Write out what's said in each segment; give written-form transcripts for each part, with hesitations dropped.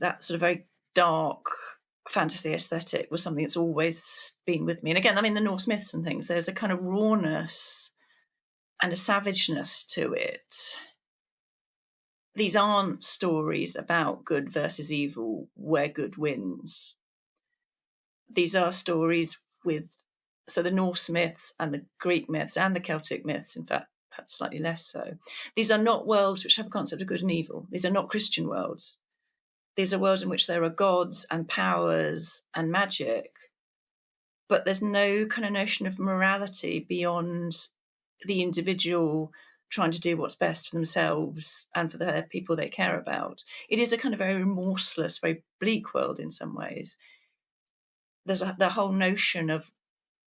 That sort of very dark fantasy aesthetic was something that's always been with me. And again, I mean, the Norse myths and things, there's a kind of rawness and a savageness to it. These aren't stories about good versus evil, where good wins. These are stories so the Norse myths and the Greek myths and the Celtic myths, in fact, perhaps slightly less so. These are not worlds which have a concept of good and evil. These are not Christian worlds. These are worlds in which there are gods and powers and magic, but there's no kind of notion of morality beyond the individual trying to do what's best for themselves and for the people they care about. It is a kind of very remorseless, very bleak world in some ways. The whole notion of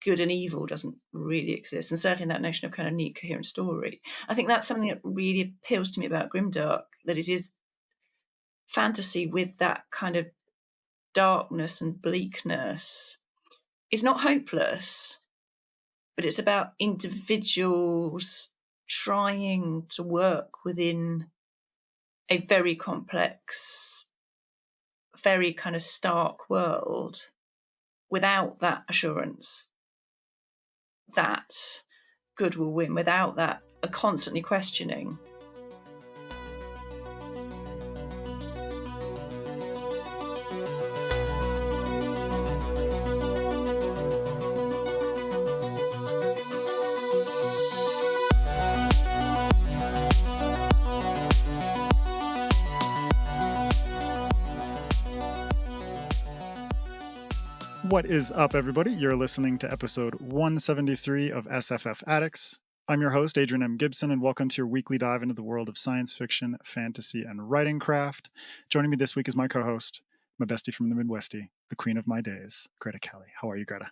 good and evil doesn't really exist, and certainly that notion of kind of neat, coherent story. I think that's something that really appeals to me about grimdark, that it is fantasy with that kind of darkness and bleakness. It's not hopeless, but it's about individuals trying to work within a very complex, very kind of stark world without that assurance that good will win, without that constantly questioning. What is up, everybody? You're listening to episode 173 of SFF Addicts. I'm your host, Adrian M. Gibson, and welcome to your weekly dive into the world of science fiction, fantasy, and writing craft. Joining me this week is my co-host, my bestie from the Midwestie, the queen of my days, Greta Kelly. How are you, Greta?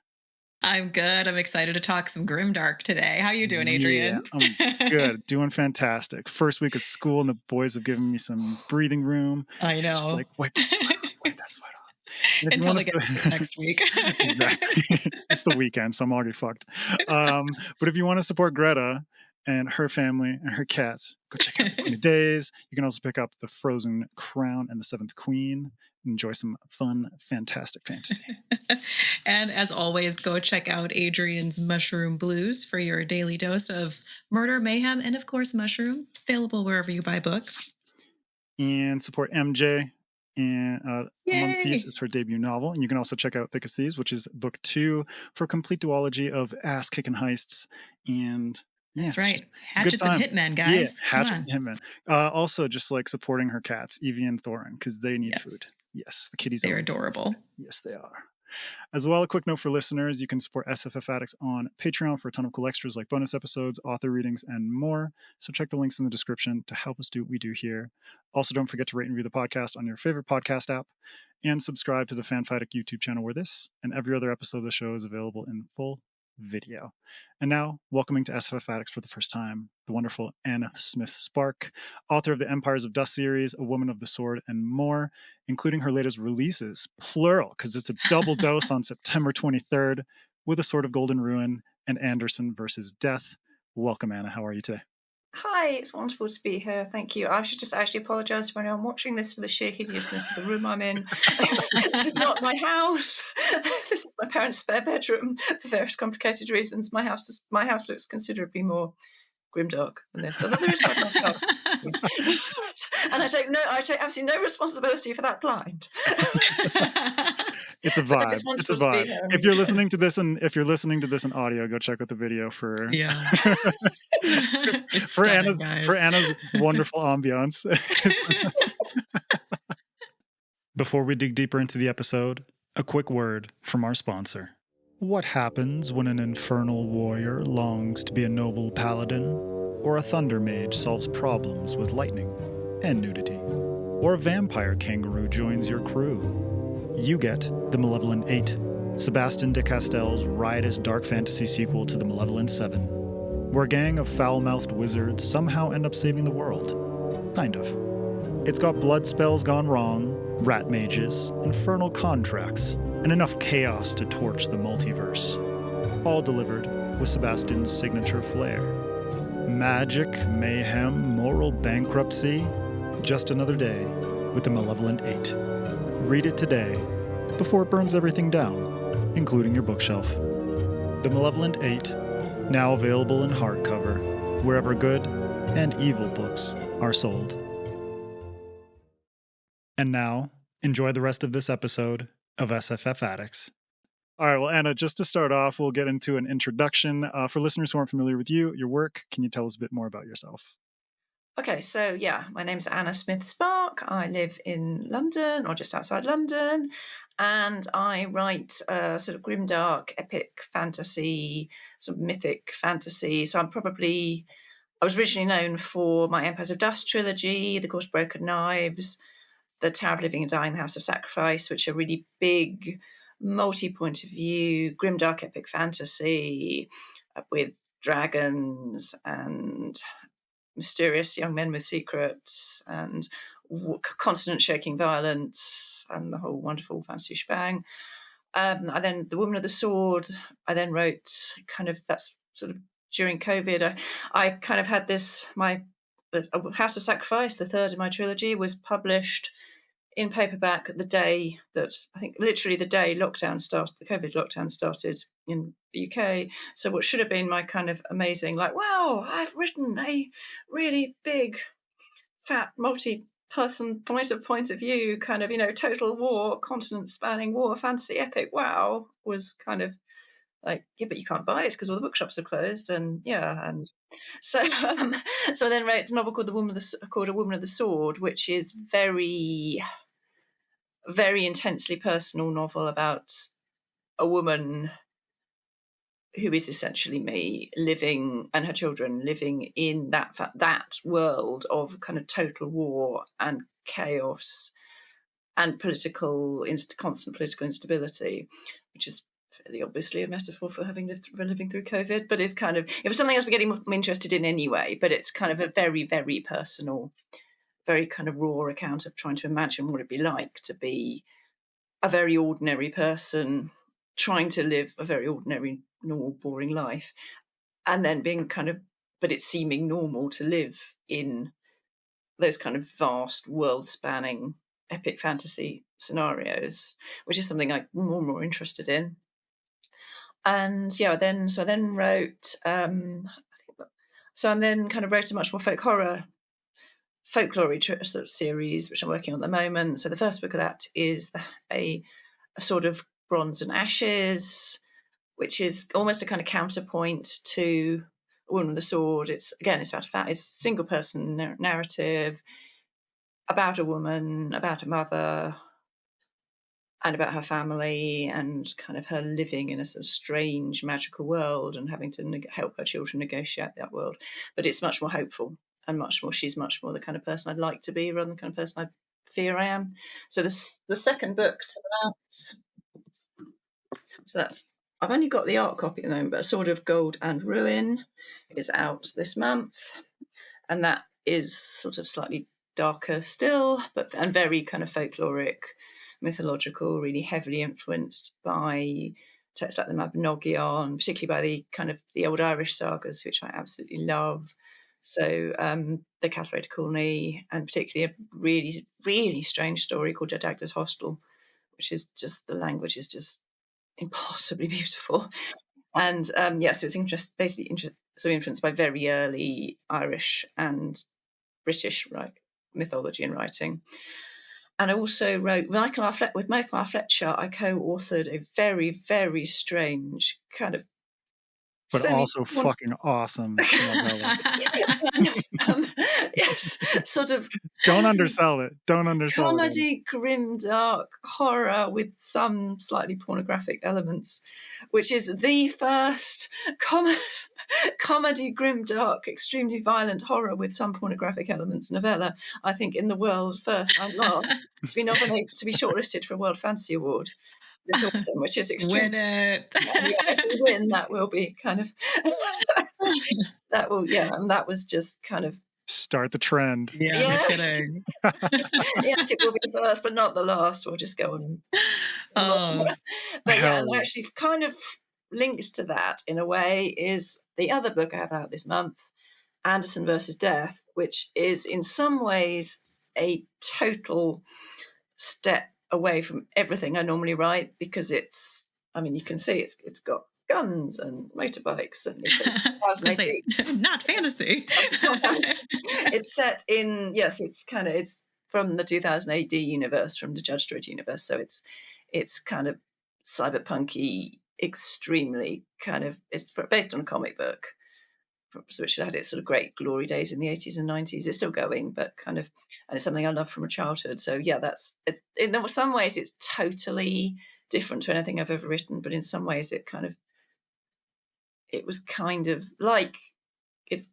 I'm good. I'm excited to talk some grimdark today. How you doing, Adrian? Yeah, I'm good. Doing fantastic. First week of school, and the boys have given me some breathing room. I know. Just like, wipe that sweat off. Until they get next week. Exactly. It's the weekend, so I'm already fucked. But if you want to support Greta and her family and her cats, go check out Queen of Days. You can also pick up The Frozen Crown and The Seventh Queen. Enjoy some fun, fantastic fantasy. And as always, go check out Adrian's Mushroom Blues for your daily dose of murder, mayhem, and of course, mushrooms. It's available wherever you buy books. And support MJ. And Among Thieves is her debut novel. And you can also check out Thick as Thieves, which is book 2 for a complete duology of ass-kicking heists. And yeah, that's right. Hatchets and Hitmen, guys. Yeah, Hatchets and Hitmen. Also, just like supporting her cats, Evie and Thorin, because they need food. Yes, the kitties. They're adorable. Yes, they are. As well, a quick note for listeners, you can support SFF Addicts on Patreon for a ton of cool extras like bonus episodes, author readings, and more. So check the links in the description to help us do what we do here. Also, don't forget to rate and review the podcast on your favorite podcast app and subscribe to the FanFiAddict YouTube channel where this and every other episode of the show is available in full video. And now, welcoming to SFF Addicts for the first time, the wonderful Anna Smith Spark, author of the Empires of Dust series, A Woman of the Sword, and more, including her latest releases, plural, because it's a double dose on September 23rd, with A Sword of Golden Ruin and Anderson versus Death. Welcome, Anna. How are you today? Hi, it's wonderful to be here. Thank you. I should just actually apologise for anyone watching this for the sheer hideousness of the room I'm in. This is not my house. This is my parents' spare bedroom for various complicated reasons. My house looks considerably more grimdark than this. Although there is quite dark. And I take absolutely no responsibility for that blind. It's a vibe. It's a vibe. If you're listening to this in audio, go check out the video for for Anna's wonderful ambiance. Before we dig deeper into the episode, a quick word from our sponsor. What happens when an infernal warrior longs to be a noble paladin, or a thunder mage solves problems with lightning and nudity, or a vampire kangaroo joins your crew? You get The Malevolent Eight, Sebastien de Castell's riotous dark fantasy sequel to The Malevolent Seven, where a gang of foul-mouthed wizards somehow end up saving the world. Kind of. It's got blood spells gone wrong, rat mages, infernal contracts, and enough chaos to torch the multiverse. All delivered with Sebastian's signature flair. Magic, mayhem, moral bankruptcy, just another day with the Malevolent Eight. Read it today before it burns everything down, including your bookshelf. The Malevolent Eight, now available in hardcover, wherever good and evil books are sold. And now, enjoy the rest of this episode of SFF Addicts. All right, well, Anna, just to start off, we'll get into an introduction. For listeners who aren't familiar with you, your work, can you tell us a bit more about yourself? Okay, so yeah, my name's Anna Smith Spark. I live in London, or just outside London, and I write sort of grimdark, epic fantasy, sort of mythic fantasy. So I was originally known for my Empires of Dust trilogy, The Course of Broken Knives, The Tower of Living and Dying, The House of Sacrifice, which are really big, multi-point of view, grimdark epic fantasy with dragons and mysterious young men with secrets and consonant shaking violence and the whole wonderful fantasy shebang. I then The Woman of the Sword, I then wrote that's sort of during COVID. I kind of had the House of Sacrifice, the third in my trilogy, was published in paperback the day that, I think literally the day the COVID lockdown started in the UK. So what should have been my kind of amazing, like, wow, I've written a really big, fat, multi-person point of view, kind of, total war, continent-spanning war, fantasy epic, wow, was kind of like, yeah, but you can't buy it because all the bookshops are closed, and so so I then wrote a novel called A Woman of the Sword, which is very, very intensely personal novel about a woman who is essentially me, living, and her children living in that world of kind of total war and chaos and constant political instability, which is fairly obviously a metaphor for living through COVID, but it's kind of, it was something else we're getting more interested in anyway, but it's kind of a very, very personal, very kind of raw account of trying to imagine what it'd be like to be a very ordinary person trying to live a very ordinary, normal, boring life, and then being but it's seeming normal to live in those kind of vast, world-spanning, epic fantasy scenarios, which is something I'm more and more interested in. And I then wrote, and then kind of wrote a much more folkloric sort of series, which I'm working on at the moment. So the first book of that is a sort of Bronze and Ashes, which is almost a kind of counterpoint to A Woman with a Sword. It's about it's a single person narrative about a woman, about a mother, and about her family, and kind of her living in a sort of strange magical world and having to help her children negotiate that world. But it's much more hopeful and she's much more the kind of person I'd like to be rather than the kind of person I fear I am. So the second book to that, so that's, I've only got the art copy at the moment, but A Sword of Gold and Ruin is out this month, and that is sort of slightly darker still, and very kind of folkloric, mythological, really heavily influenced by texts like the Mabinogion, particularly by the kind of the old Irish sagas, which I absolutely love. So the Catherine de Courtney, and particularly a really, really strange story called Dagda's Hostel, which is just, the language is just impossibly beautiful. And so it's influenced by very early Irish and British mythology and writing. And I also wrote with Michael R. Fletcher. I co-authored a very, very strange kind of, but also fucking awesome novella. Yes, sort of. Don't undersell it. Comedy, grimdark horror with some slightly pornographic elements, which is the first comedy, grimdark, extremely violent horror with some pornographic elements novella, I think, in the world, first and last, to be nominated, to be shortlisted for a World Fantasy Award this autumn, which is extreme. Win it. If we win, that will be kind of that will, and that was just kind of start the trend. Yeah, yes. No kidding. Yes, it will be the first, but not the last. We'll just go on. But and actually, kind of links to that in a way is the other book I have out this month, Anderson versus Death, which is in some ways a total step away from everything I normally write, because it's, I mean, you can see it's got guns and motorbikes, and it's 2018. Not fantasy. It's set in, yes, it's from the 2000 AD universe, from the Judge Dredd universe. So it's kind of cyberpunky, extremely kind of, it's based on a comic book, which had its sort of great glory days in the 80s and 90s. It's still going, but kind of, and it's something I love from a childhood. So yeah, it's in some ways it's totally different to anything I've ever written, but in some ways it was kind of like, it's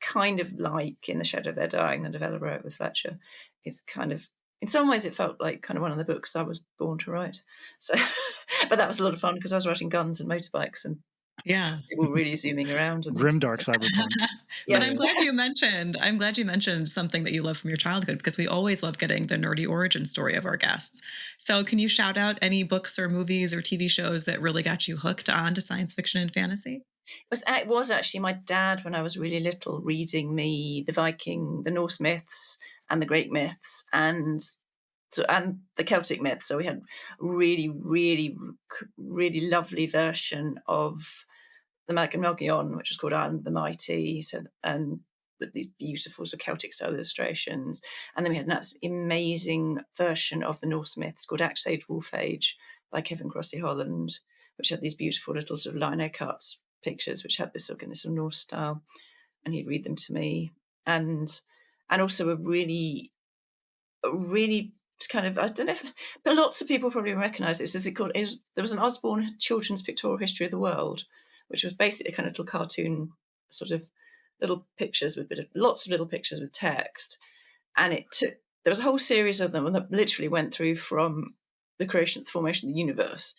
kind of like In the Shadow of Their Dying, the novella wrote with Fletcher. It's kind of, in some ways it felt like kind of one of the books I was born to write. So, but that was a lot of fun because I was writing guns and motorbikes and people really zooming around. And grimdark cyberpunk. Yes. But I'm glad you mentioned something that you love from your childhood, because we always love getting the nerdy origin story of our guests. So can you shout out any books or movies or TV shows that really got you hooked on to science fiction and fantasy? It was actually my dad, when I was really little, reading me the Viking, the Norse myths and the Greek myths and the Celtic myths. So we had really, really, really lovely version of the Mabinogion, which was called Ireland the Mighty, and with these beautiful sort of Celtic style illustrations. And then we had an amazing version of the Norse myths called Axe Age, Wolf Age by Kevin Crossley Holland, which had these beautiful little sort of lino cuts pictures, which had this sort of Norse style, and he'd read them to me. And also a really kind of, I don't know if, but lots of people probably recognise it. There was an Osborne Children's Pictorial History of the World, which was basically a kind of little cartoon, sort of little pictures with lots of little pictures with text. And there was a whole series of them, and that literally went through from the formation of the universe,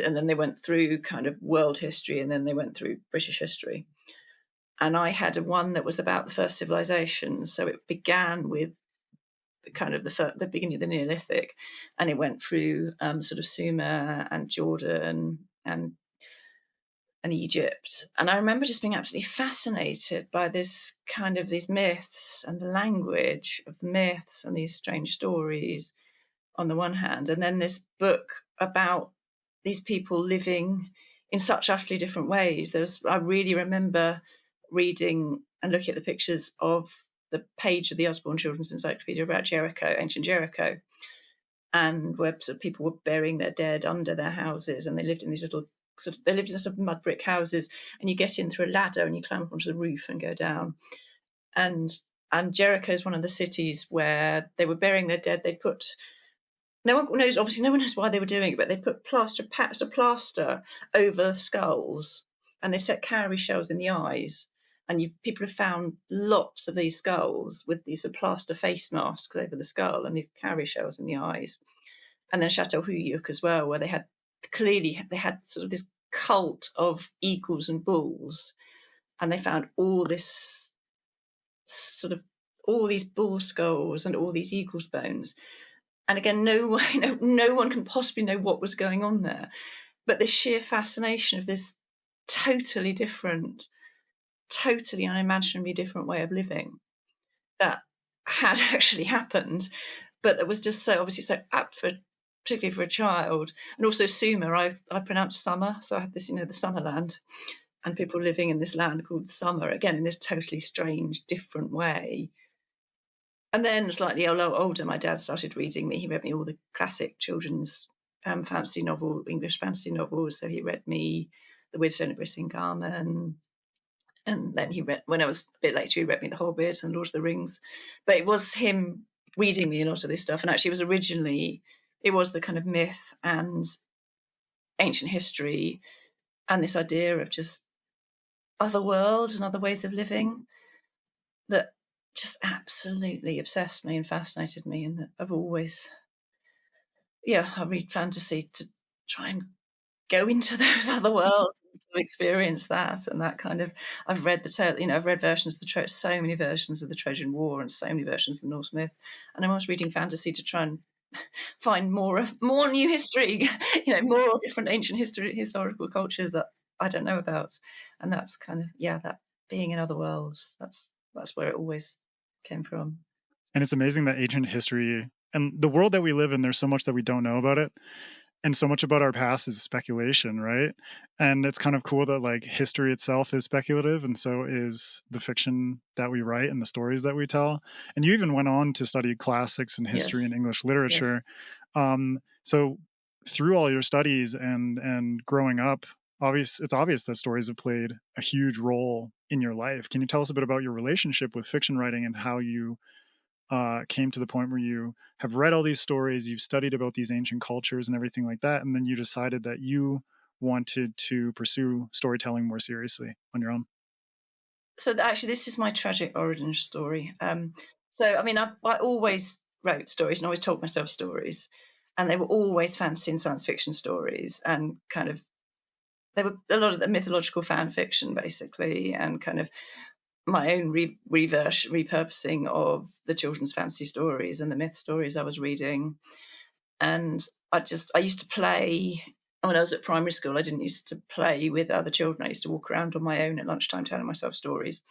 and then they went through kind of world history, and then they went through British history. And I had one that was about the first civilization. So it began with kind of the beginning of the Neolithic, and it went through sort of Sumer and Jordan and Egypt. And I remember just being absolutely fascinated by this kind of these myths and the language of the myths and these strange stories on the one hand, and then this book about these people living in such utterly different ways. I really remember reading and looking at the pictures of the page of the Osborne Children's Encyclopedia about Jericho, ancient Jericho, and where sort of people were burying their dead under their houses, and they lived in these little sort of mud brick houses, and you get in through a ladder and you climb up onto the roof and go down. And Jericho is one of the cities where they were burying their dead. They put, no one knows why they were doing it, but they put packs of plaster over the skulls, and they set cowrie shells in the eyes. And people have found lots of these skulls with these plaster face masks over the skull and these cowrie shells in the eyes. And then Chateau Huyuk as well, where they had sort of this cult of eagles and bulls, and they found all these bull skulls and all these eagles' bones. And again, no one can possibly know what was going on there, but the sheer fascination of this totally different, totally unimaginably different way of living that had actually happened, but that was just so obviously so apt particularly for a child. And also Sumer, I pronounced summer, so I had this, the summer land, and people living in this land called Summer, again in this totally strange, different way. And then slightly older, my dad started reading me. He read me all the classic children's English fantasy novels. So he read me The Wheelstone of Brisingamen, and then when I was a bit later, he read me The Hobbit and Lord of the Rings. But it was him reading me a lot of this stuff. And actually it was the kind of myth and ancient history and this idea of just other worlds and other ways of living that just absolutely obsessed me and fascinated me. And I've always, I read fantasy to try and go into those other worlds and sort of experience that. And that kind of, I've read I've read versions of so many versions of the Trojan War and so many versions of the Norse myth. And I'm always reading fantasy to try and find more new history, more different ancient historical cultures that I don't know about. And that's kind of, that being in other worlds, that's where it always came from. And it's amazing that ancient history and the world that we live in, there's so much that we don't know about it. And so much about our past is speculation, right? And it's kind of cool that like history itself is speculative, and so is the fiction that we write and the stories that we tell. And you even went on to study classics and history Yes. and English literature. So through all your studies and growing up, it's obvious that stories have played a huge role in your life. Can you tell us a bit about your relationship with fiction writing and how you came to the point where you have read all these stories, you've studied about these ancient cultures and everything like that, and then you decided that you wanted to pursue storytelling more seriously on your own? So actually, this is my tragic origin story. So, I mean, I always wrote stories and always told myself stories, and they were always fantasy and science fiction stories, and kind of they were a lot of the mythological fan fiction, basically, and kind of my own repurposing of the children's fantasy stories and the myth stories I was reading. And I used to play. When I was at primary school, I didn't used to play with other children. I used to walk around on my own at lunchtime telling myself stories.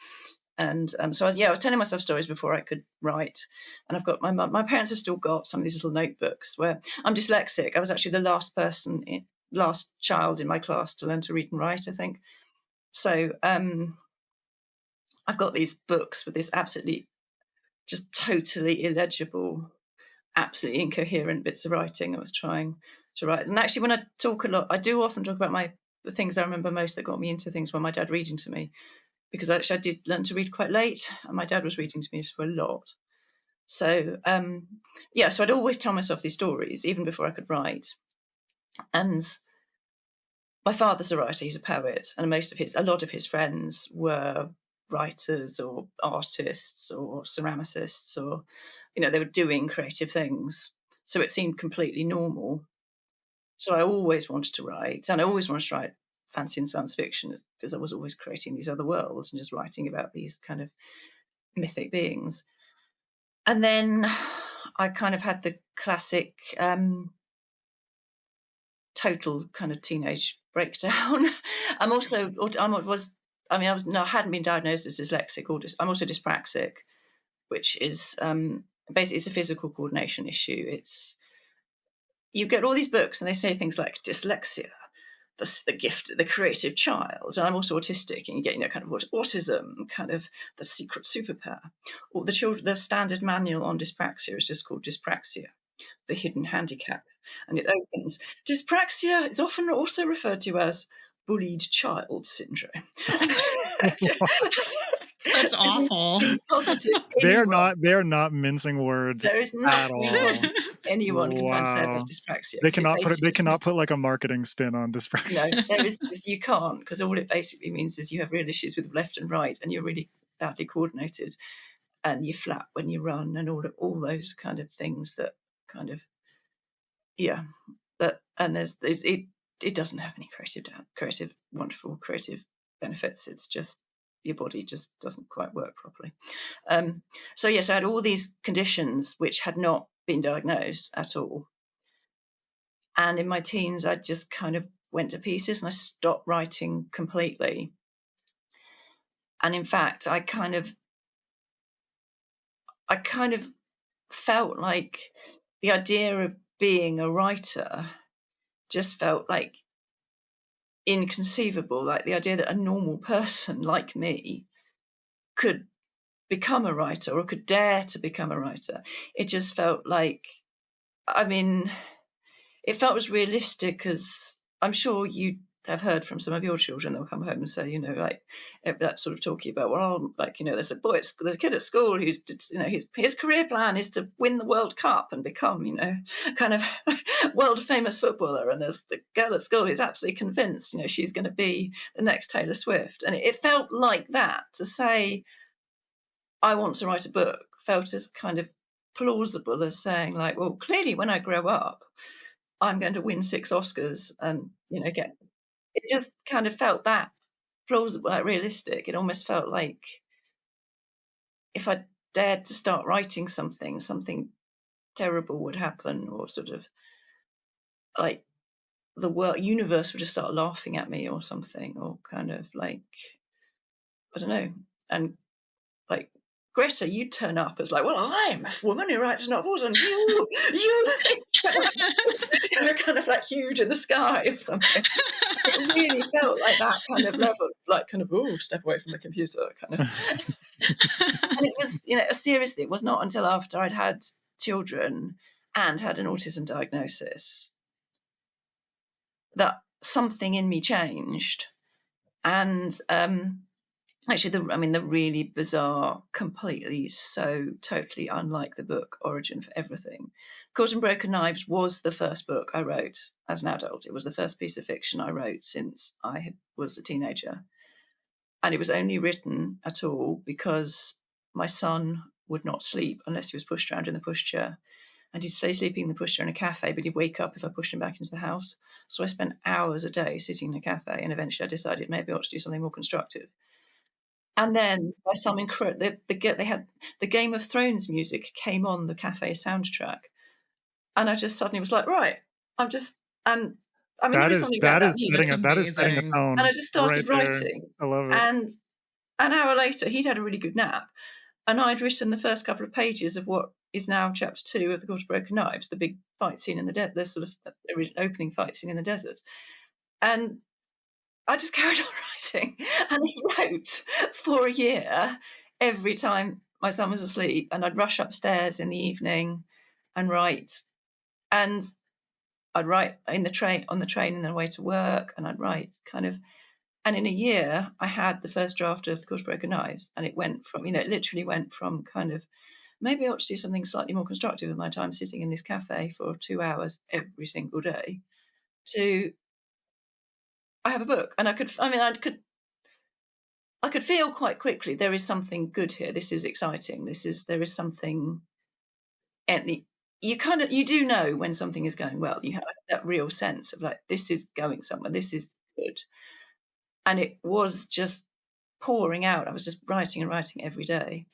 And so I was telling myself stories before I could write. And I've got my parents have still got some of these little notebooks where I'm dyslexic. I was actually the last child in my class to learn to read and write, I think. So I've got these books with this absolutely just totally illegible, absolutely incoherent bits of writing I was trying to write. And actually, when I talk a lot, I do often talk about the things I remember most that got me into things were my dad reading to me, because actually I did learn to read quite late, and my dad was reading to me a lot. So so I'd always tell myself these stories even before I could write. And my father's a writer; he's a poet, and a lot of his friends were writers or artists or ceramicists, or they were doing creative things. So it seemed completely normal. So I always wanted to write, and I always wanted to write fantasy and science fiction, because I was always creating these other worlds and just writing about these kind of mythic beings. And then I kind of had the classic total kind of teenage breakdown. I hadn't been diagnosed as dyslexic or I'm also dyspraxic, which is basically it's a physical coordination issue. You get all these books and they say things like dyslexia, the gift, the creative child, and I'm also autistic, and you get kind of autism, kind of the secret superpower. Or the standard manual on dyspraxia is just called dyspraxia, the hidden handicap, and it opens. Dyspraxia is often also referred to as bullied child syndrome. That's awful. Positive. They're not mincing words There is at nothing all. positive anyone can find to say Wow. about dyspraxia. They cannot put like a marketing spin on dyspraxia. No, there is just, you can't, because all it basically means is you have real issues with left and right, and you're really badly coordinated, and you flap when you run, and all those kind of things that kind of and it doesn't have any wonderful creative benefits. It's just your body just doesn't quite work properly. So I had all these conditions which had not been diagnosed at all. And in my teens, I just kind of went to pieces and I stopped writing completely. And in fact, I kind of felt like the idea of being a writer just felt like inconceivable, like the idea that a normal person like me could become a writer or could dare to become a writer. It just felt like, it felt as realistic as, I'm sure you have heard from some of your children. They'll come home and say, that sort of talking about, there's a kid at school who's, his career plan is to win the World Cup and become, kind of world famous footballer. And there's the girl at school who's absolutely convinced, she's going to be the next Taylor Swift. And it felt like that. To say, I want to write a book, felt as kind of plausible as saying, like, well, clearly when I grow up, I'm going to win 6 Oscars and, get. It just kind of felt that plausible, like realistic. It almost felt like if I dared to start writing something terrible would happen, or sort of like the universe would just start laughing at me or something, or kind of like, I don't know. And like Greta, you turn up as like, well, I'm a woman who writes novels, and you kind of like huge in the sky or something. It really felt like that kind of level, like kind of, oh, step away from the computer kind of. And it was, seriously, it was not until after I'd had children and had an autism diagnosis that something in me changed. And actually, the really bizarre, completely, so totally unlike the book Origin for Everything. Caught in Broken Knives was the first book I wrote as an adult. It was the first piece of fiction I wrote since I was a teenager. And it was only written at all because my son would not sleep unless he was pushed around in the pushchair. And he'd stay sleeping in the pushchair in a cafe, but he'd wake up if I pushed him back into the house. So I spent hours a day sitting in a cafe, and eventually I decided maybe I ought to do something more constructive. And then by some incredible, they had the Game of Thrones music came on the cafe soundtrack, and I just suddenly was like, right, there is something about that music. That is setting a tone. And I just started writing. I love it. And an hour later, he'd had a really good nap, and I'd written the first couple of pages of what is now chapter 2 of The Court of Broken Knives, the big fight scene in the desert, the sort of opening fight scene in the desert. And I just carried on writing, and I wrote for a year every time my son was asleep, and I'd rush upstairs in the evening and write. And I'd write on the train and then away to work, and I'd write kind of. And in a year, I had the first draft of The Court of Broken Knives, and it went from, it literally went from kind of, maybe I ought to do something slightly more constructive with my time sitting in this cafe for 2 hours every single day, to I have a book. And I could feel quite quickly there is something good here. This is exciting. There is something, and you do know when something is going well. You have that real sense of like, this is going somewhere. This is good. And it was just pouring out. I was just writing and writing every day.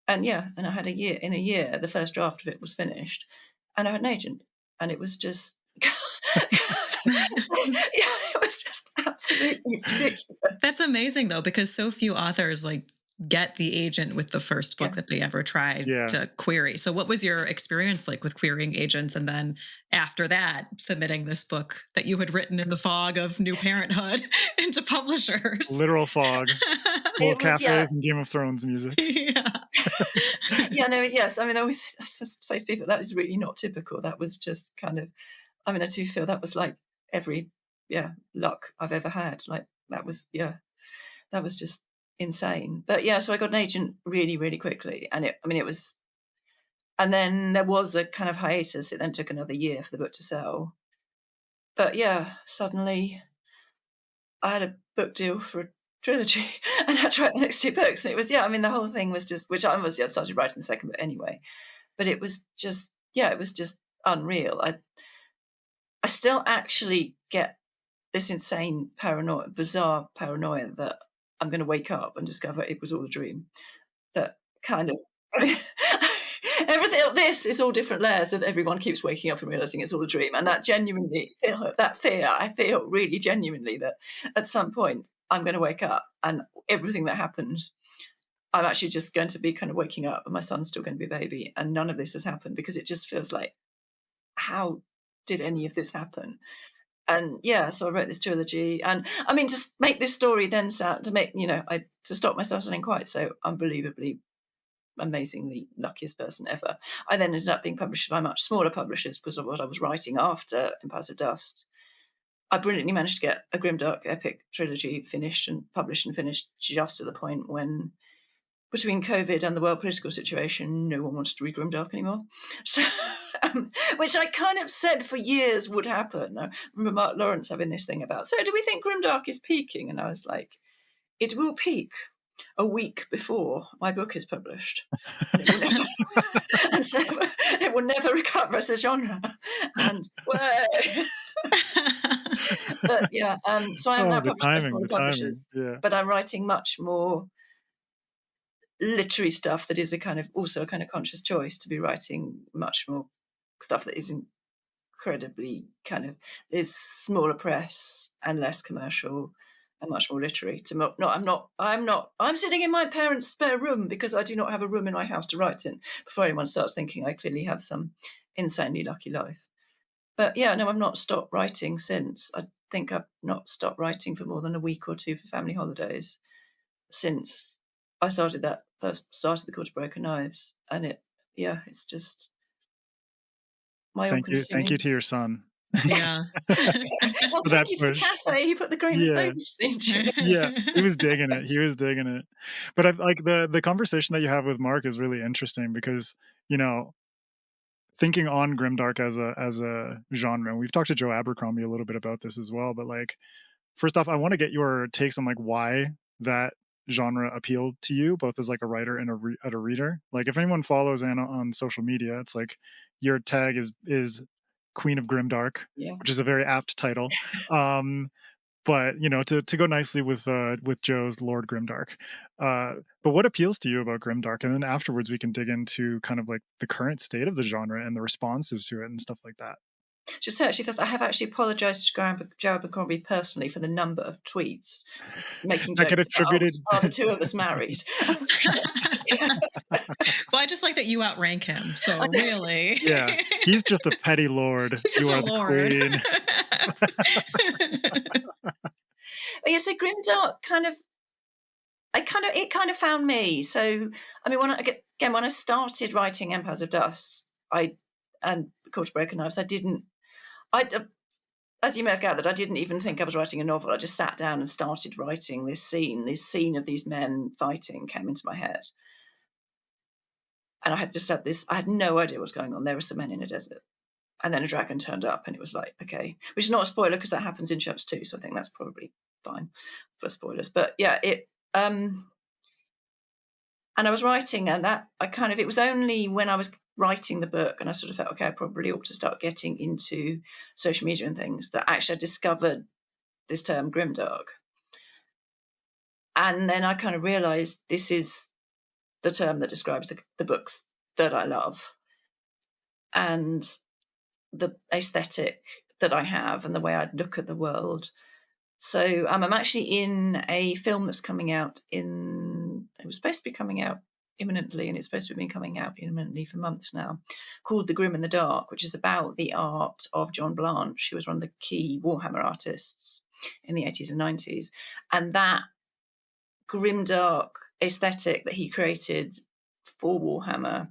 And I had in a year, the first draft of it was finished, and I had an agent, and it was just, it was just absolutely ridiculous. That's amazing though, because so few authors get the agent with the first book that they ever tried to query. So what was your experience like with querying agents? And then after that, submitting this book that you had written in the fog of new parenthood into publishers. Literal fog. Full of cafes and Game of Thrones music. Yes. I always say to people, that is really not typical. That was just kind of, I do feel that was like every, luck I've ever had. Like that was just insane. But so I got an agent really, really quickly. And it was, and then there was a kind of hiatus. It then took another year for the book to sell. But suddenly I had a book deal for a trilogy, and I had to write the next 2 books. And it was, the whole thing was just, which I started writing the second book anyway. But it was just, it was just unreal. I still actually get this insane paranoia, bizarre paranoia that I'm going to wake up and discover it was all a dream. That kind of, everything, this is all different layers of everyone keeps waking up and realizing it's all a dream. And that genuinely, I feel really genuinely that at some point I'm going to wake up and everything that happens, I'm actually just going to be kind of waking up and my son's still going to be a baby. And none of this has happened because it just feels like, how did any of this happen? And so I wrote this trilogy, and to make this story then sound, to stop myself sounding quite so unbelievably, amazingly luckiest person ever, I then ended up being published by much smaller publishers because of what I was writing after Empires of Dust. I brilliantly managed to get a grimdark epic trilogy finished and published and finished just at the point when, between COVID and the world political situation, no one wanted to read grimdark anymore. So, which I kind of said for years would happen. I remember Mark Lawrence having this thing about, so do we think grimdark is peaking? And I was like, it will peak a week before my book is published. And so it will never recover as a genre. And but so I am now published by smaller publishers, but I'm writing much more literary stuff that is also a kind of conscious choice to be writing much more stuff that is incredibly is smaller press and less commercial and much more literary. I'm sitting in my parents' spare room because I do not have a room in my house to write in, before anyone starts thinking I clearly have some insanely lucky life. But yeah, no, I've not stopped writing since. I think I've not stopped writing for more than a week or two for family holidays since I started the Court of Broken Knives. And it's just my Thank you to your son. Yeah. Well, thank you to the cafe. He put the Game of Thrones theme tune. Yeah, he was digging it. But I like the conversation that you have with Mark is really interesting because, you know, thinking on grimdark as a genre, and we've talked to Joe Abercrombie a little bit about this as well, but like, first off, I want to get your takes on like why that genre appealed to you, both as like a writer and a reader. Like, if anyone follows Anna on social media, it's like your tag is Queen of Grimdark, which is a very apt title. But you know, to go nicely with Joe's Lord Grimdark. But what appeals to you about Grimdark? And then afterwards we can dig into kind of like the current state of the genre and the responses to it and stuff like that. Just actually, first, I have actually apologised to Joe Abercrombie personally for the number of tweets making jokes about, are the two of us married? Well, I just like that you outrank him. So really, yeah, he's just a petty lord. You are the queen. But yeah, so grimdark it kind of found me. So I mean, when I started writing Empires of Dust, and Court of Broken Knives, as you may have gathered, I didn't even think I was writing a novel. I just sat down and started writing this scene of these men fighting came into my head. And I had just said this, I had no idea what was going on. There were some men in a desert. And then a dragon turned up and it was like, okay, which is not a spoiler because that happens in chapters 2. So I think that's probably fine for spoilers. But yeah, and I was writing, and it was only when I was writing the book and I sort of felt, okay, I probably ought to start getting into social media and things, that actually I discovered this term grimdark. And then I kind of realised this is the term that describes the books that I love and the aesthetic that I have and the way I look at the world. So I'm actually in a film that's coming out it was supposed to be coming out imminently, and it's supposed to have been coming out imminently for months now, called The Grim and the Dark, which is about the art of John Blanche, who was one of the key Warhammer artists in the 80s and 90s. And that grimdark aesthetic that he created for Warhammer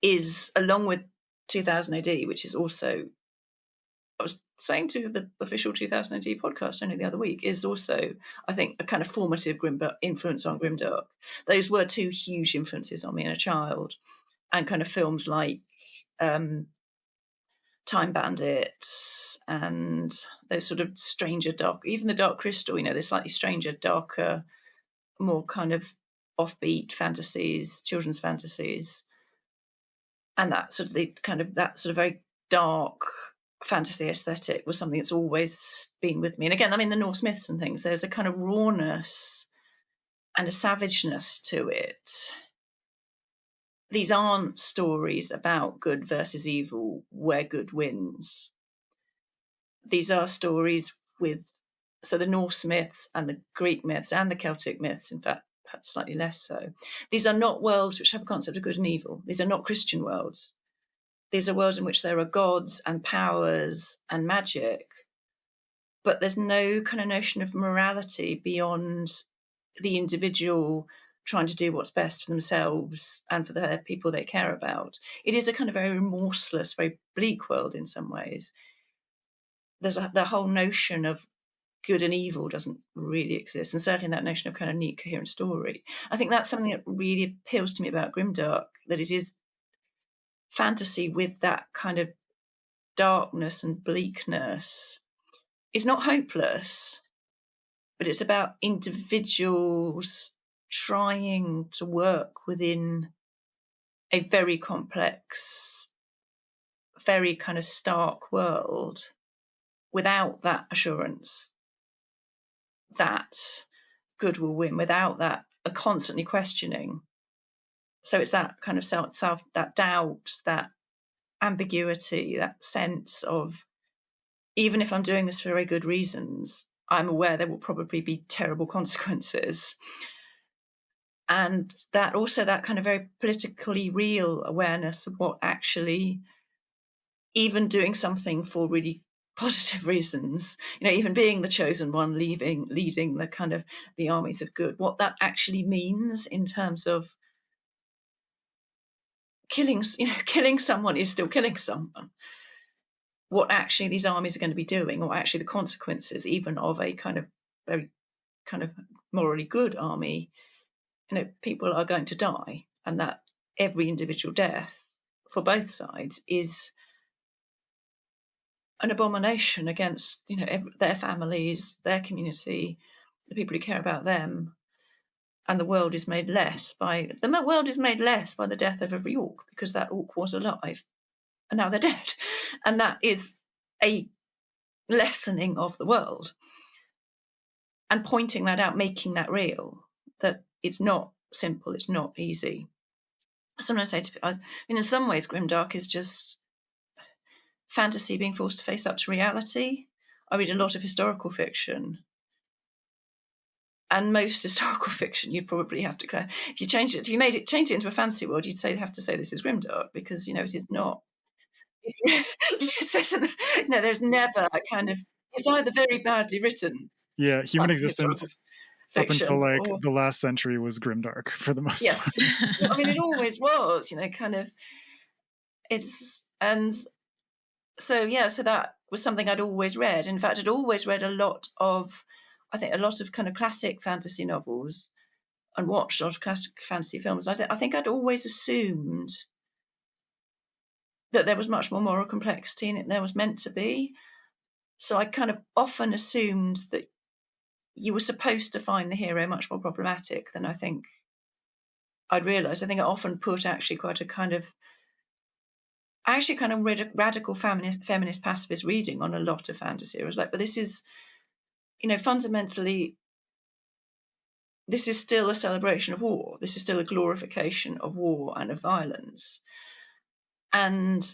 is, along with 2000 AD, which is also, I was saying to the official 2000 AD podcast only the other week, is also, I think, a kind of formative influence on grimdark. Those were two huge influences on me as a child, and kind of films like Time Bandit and those sort of stranger dark, even The Dark Crystal, you know, this slightly stranger, darker, more kind of offbeat fantasies, children's fantasies. And that sort of very dark fantasy aesthetic was something that's always been with me. And again, I mean, the Norse myths and things, there's a kind of rawness and a savageness to it. These aren't stories about good versus evil where good wins. These are stories so the Norse myths and the Greek myths and the Celtic myths, in fact, perhaps slightly less so. These are not worlds which have a concept of good and evil. These are not Christian worlds. These are worlds in which there are gods and powers and magic, but there's no kind of notion of morality beyond the individual trying to do what's best for themselves and for the people they care about. It is a kind of very remorseless, very bleak world in some ways. The whole notion of good and evil doesn't really exist, and certainly that notion of kind of neat, coherent story. I think that's something that really appeals to me about grimdark, that it is fantasy with that kind of darkness and bleakness. It's not hopeless, but it's about individuals trying to work within a very complex, very kind of stark world without that assurance that good will win, without that constantly questioning. So it's that kind of self, that doubt, that ambiguity, that sense of, even if I'm doing this for very good reasons, I'm aware there will probably be terrible consequences. And that also that kind of very politically real awareness of what actually, even doing something for really positive reasons, even being the chosen one, leading the kind of the armies of good, what that actually means in terms of killing someone is still killing someone. What actually these armies are going to be doing, or actually the consequences even of a kind of very kind of morally good army, people are going to die, and that every individual death for both sides is an abomination against, their families, their community, the people who care about them. And the world is made less by the death of every orc, because that orc was alive and now they're dead. And that is a lessening of the world. And pointing that out, making that real, that it's not simple, it's not easy. Sometimes I say to people, in some ways, grimdark is just fantasy being forced to face up to reality. I read a lot of historical fiction. And most historical fiction, you'd probably have to, if you change it into a fantasy world, you'd have to say this is grimdark, because it is not. There's never a kind of. It's either very badly written. Yeah, human existence up until the last century was grimdark for the most part. Yes, I mean it always was. Kind of. It's and so so that was something I'd always read. In fact, I'd always read a lot of kind of classic fantasy novels and watched a lot of classic fantasy films. I think I'd always assumed that there was much more moral complexity in it than there was meant to be. So I kind of often assumed that you were supposed to find the hero much more problematic than I think I'd realised. I think I often put actually quite a kind of radical feminist pacifist reading on a lot of fantasy. I was like, but this is, fundamentally, this is still a celebration of war. This is still a glorification of war and of violence. And,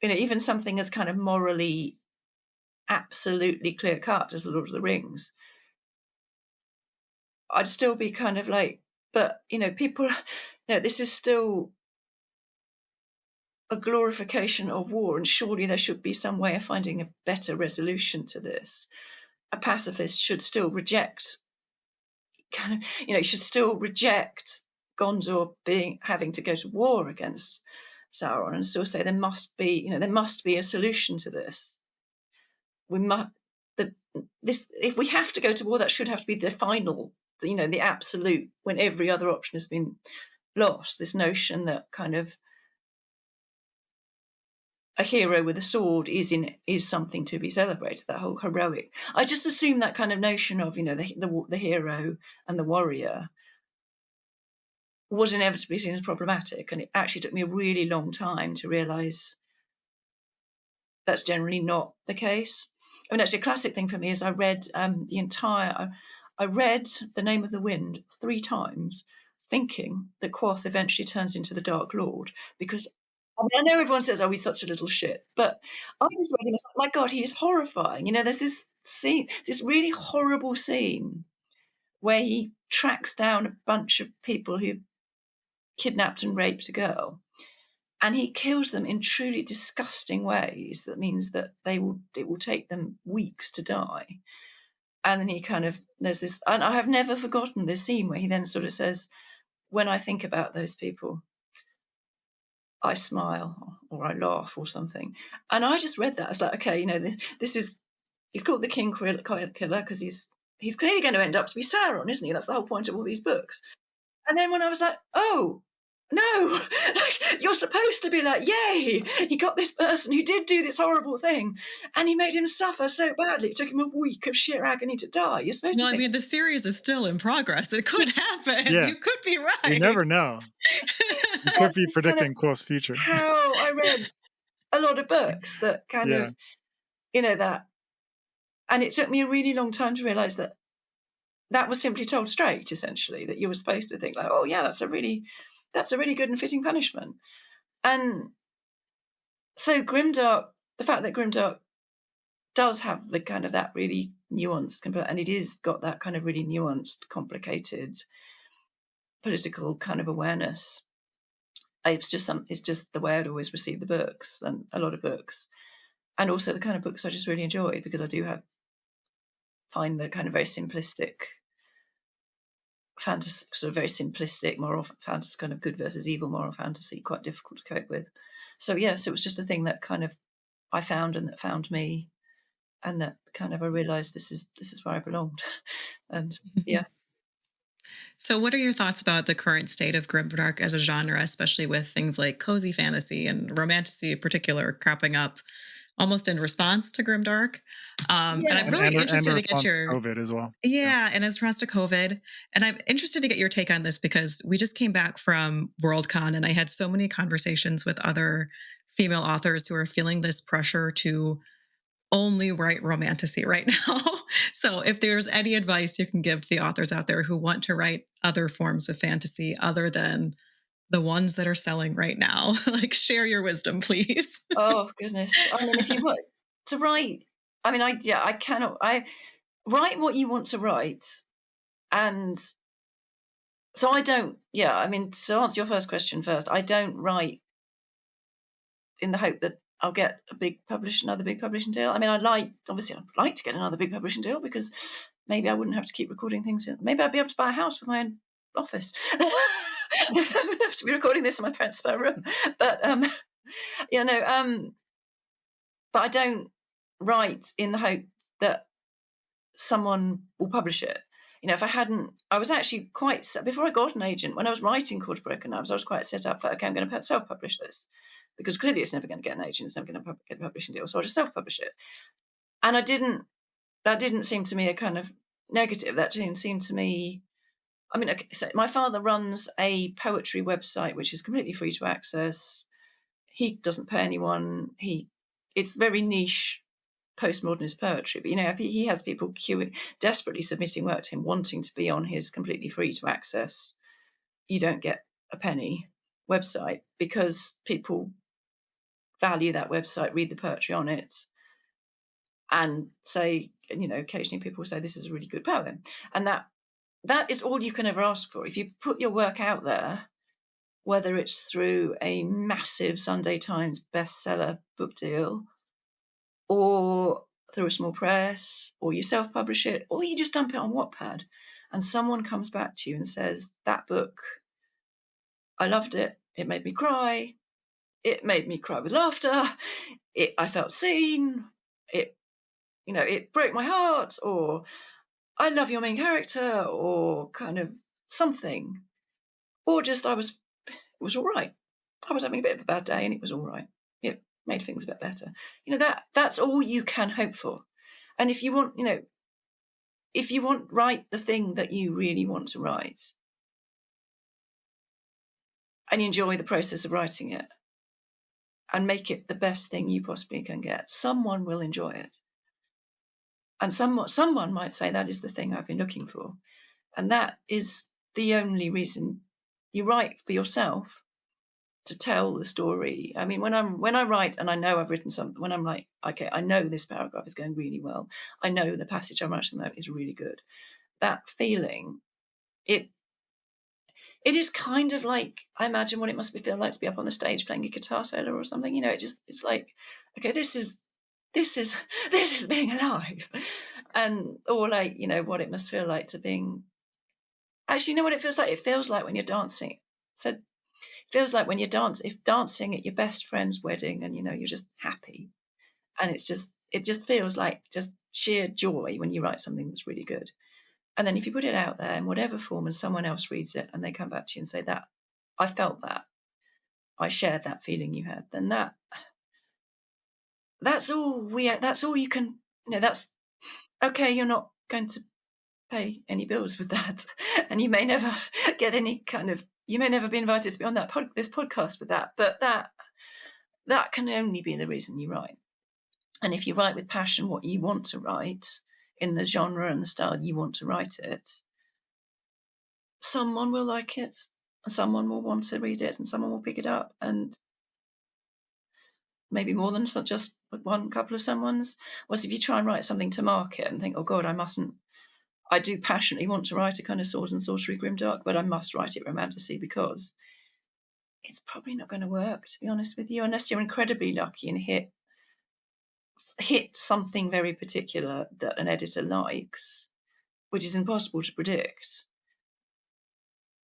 even something as kind of morally absolutely clear-cut as The Lord of the Rings, I'd still be kind of like, but, people, this is still a glorification of war, and surely there should be some way of finding a better resolution to this. A pacifist should still reject should still reject Gondor having to go to war against Sauron, and still say there must be a solution to this. If we have to go to war, that should have to be the final, the absolute, when every other option has been lost. This notion that kind of a hero with a sword is something to be celebrated, that whole heroic. I just assume that kind of notion of, the hero and the warrior was inevitably seen as problematic. And it actually took me a really long time to realise that's generally not the case. I mean, actually, a classic thing for me is I read I read The Name of the Wind 3 times, thinking that Quoth eventually turns into the Dark Lord, because I know everyone says, "Oh, he's such a little shit," but I just read him as, my God, he is horrifying. There's this scene, this really horrible scene, where he tracks down a bunch of people who kidnapped and raped a girl, and he kills them in truly disgusting ways. That means that it will take them weeks to die. And then he there's this, and I have never forgotten this scene where he then sort of says, "When I think about those people, I smile or I laugh or something." And I just read that. It's like, okay, this is, he's called the King Killer because he's clearly going to end up to be Sauron, isn't he? That's the whole point of all these books. And then when I was like, oh, no, you're supposed to be like, yay, he got this person who did do this horrible thing, and he made him suffer so badly. It took him a week of sheer agony to die. You're supposed to think, I mean, the series is still in progress. It could happen. Yeah. You could be right. You never know. You could be predicting Quoth's future. How I read a lot of books that of, that. And it took me a really long time to realise that was simply told straight, essentially, that you were supposed to think like, oh, yeah, that's a really good and fitting punishment. And so grimdark, the fact that grimdark does have the kind of that really nuanced, and it is got that kind of really nuanced, complicated political kind of awareness. It's just the way I'd always received the books, and a lot of books, and also the kind of books I just really enjoyed, because I do find the kind of very simplistic fantasy, sort of very simplistic moral fantasy, kind of good versus evil moral fantasy, quite difficult to cope with. So yes, it was just a thing that kind of I found, and that found me, and that kind of I realised this is where I belonged. And yeah. So what are your thoughts about the current state of grimdark as a genre, especially with things like cozy fantasy and romantasy in particular cropping up almost in response to grimdark? And I'm really interested to get your COVID as well. Yeah, and as response to COVID. And I'm interested to get your take on this, because we just came back from Worldcon, and I had so many conversations with other female authors who are feeling this pressure to only write romantasy right now. So if there's any advice you can give to the authors out there who want to write other forms of fantasy other than the ones that are selling right now, like, share your wisdom, please. Oh goodness! I mean, if you want to write, I mean, I cannot. I write what you want to write, and so I don't. Yeah, I mean, to answer your first question first, I don't write in the hope that I'll get another big publishing deal. I mean, I'd like to get another big publishing deal, because maybe I wouldn't have to keep recording things. Maybe I'd be able to buy a house with my own office. I wouldn't have to be recording this in my parents' spare room. But but I don't write in the hope that someone will publish it. If I hadn't, I was actually before I got an agent, when I was writing Called to Broken Knives, I was quite set up for, okay, I'm going to self-publish this, because clearly it's never going to get an agent, it's never going to get a publishing deal, so I'll just self-publish it. And that didn't seem to me a kind of negative. That didn't seem to me, I mean, so my father runs a poetry website, which is completely free to access. He doesn't pay anyone. It's very niche postmodernist poetry, but he has people desperately submitting work to him, wanting to be on his completely free to access, you don't get a penny website, because people value that website, read the poetry on it, and say, occasionally people say this is a really good poem, and that is all you can ever ask for. If you put your work out there, whether it's through a massive Sunday Times bestseller book deal, or through a small press, or you self-publish it, or you just dump it on Wattpad, and someone comes back to you and says, that book, I loved it, it made me cry with laughter, I felt seen, it broke my heart, or I love your main character, or kind of something, or just it was all right. I was having a bit of a bad day and it was all right. It made things a bit better. That's all you can hope for. And if you want, write the thing that you really want to write, and you enjoy the process of writing it, and make it the best thing you possibly can get, someone will enjoy it. And someone might say, that is the thing I've been looking for. And that is the only reason you write for yourself, to tell the story. I mean, when I write and I know I've written something, when I'm like, okay, I know this paragraph is going really well, I know the passage I'm writing about is really good, that feeling, it is kind of like, I imagine what it must feel like to be up on the stage playing a guitar solo or something. It's like, okay, this is being alive. And, or like, what it must feel like to being, actually, what it feels like? It feels like when you're dancing. So it feels like when you if dancing at your best friend's wedding, and you're just happy, and it just feels like just sheer joy when you write something that's really good. And then if you put it out there in whatever form, and someone else reads it and they come back to you and say, that I felt that, I shared that feeling you had, then that's all you can, that's okay. You're not going to pay any bills with that, and you may never get any kind of, you may never be invited to be on this podcast with that, but that can only be the reason you write. And if you write with passion what you want to write, in the genre and the style you want to write it, someone will like it, and someone will want to read it, and someone will pick it up, and maybe more than just one couple of someone's, was if you try and write something to market and think, oh God, I do passionately want to write a kind of sword and sorcery grimdark, but I must write it romantasy because it's probably not going to work, to be honest with you, unless you're incredibly lucky and hit something very particular that an editor likes, which is impossible to predict.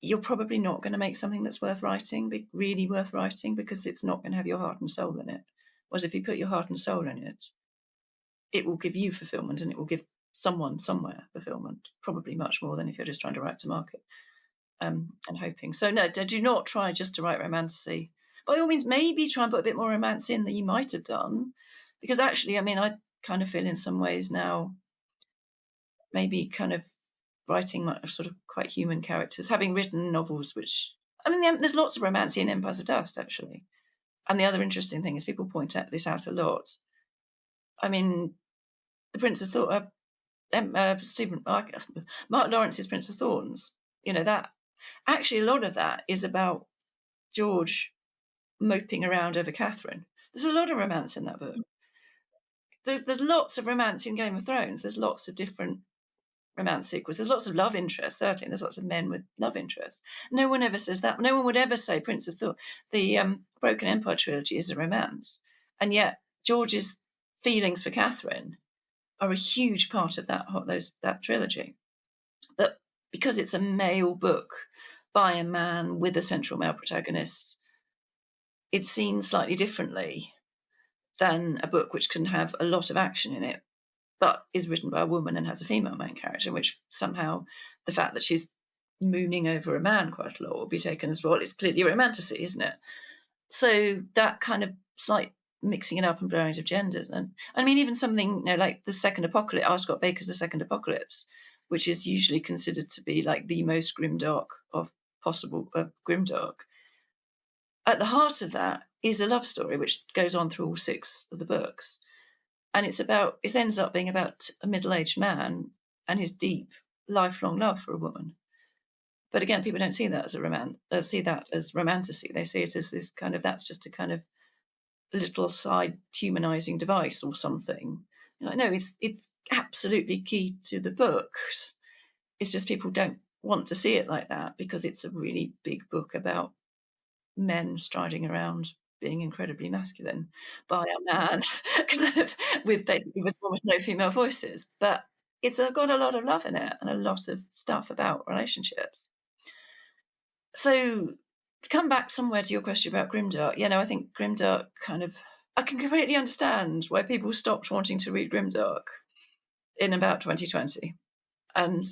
You're probably not going to make something that's worth writing, really worth writing, because it's not going to have your heart and soul in it. Whereas if you put your heart and soul in it, it will give you fulfillment, and it will give someone somewhere fulfillment, probably much more than if you're just trying to write to market and hoping. So no, do not try just to write romantasy. By all means, maybe try and put a bit more romance in than you might have done, because actually, I mean, I kind of feel in some ways now maybe kind of writing sort of quite human characters, having written novels which, I mean, there's lots of romance in Empires of Dust, actually. And the other interesting thing is people point this out a lot. I mean, the Prince of Thorns, Mark Lawrence's Prince of Thorns, that actually a lot of that is about George moping around over Catherine. There's a lot of romance in that book. There's lots of romance in Game of Thrones. There's lots of different romance sequels. There's lots of love interest, certainly. There's lots of men with love interest. No one ever says that. No one would ever say Prince of Thorns, the Broken Empire trilogy, is a romance. And yet George's feelings for Catherine are a huge part of that trilogy. But because it's a male book by a man with a central male protagonist, it's seen slightly differently than a book which can have a lot of action in it, but is written by a woman and has a female main character, which somehow the fact that she's mooning over a man quite a lot will be taken as, well, it's clearly a romantasy, isn't it? So that kind of slight mixing it up and blurring of genders. And I mean, even something like the Second Apocalypse, R. Scott Baker's The Second Apocalypse, which is usually considered to be like the most grimdark of grimdark. At the heart of that is a love story which goes on through all 6 of the books. And it ends up being about a middle-aged man and his deep, lifelong love for a woman. But again, people don't see that as see that as romantasy. They see it as this kind of, that's just a kind of little side humanizing device or something. You're like, no, it's absolutely key to the books. It's just people don't want to see it like that because it's a really big book about men striding around being incredibly masculine by a man with almost no female voices. But it's got a lot of love in it and a lot of stuff about relationships. So to come back somewhere to your question about grimdark, I think grimdark I can completely understand why people stopped wanting to read grimdark in about 2020. And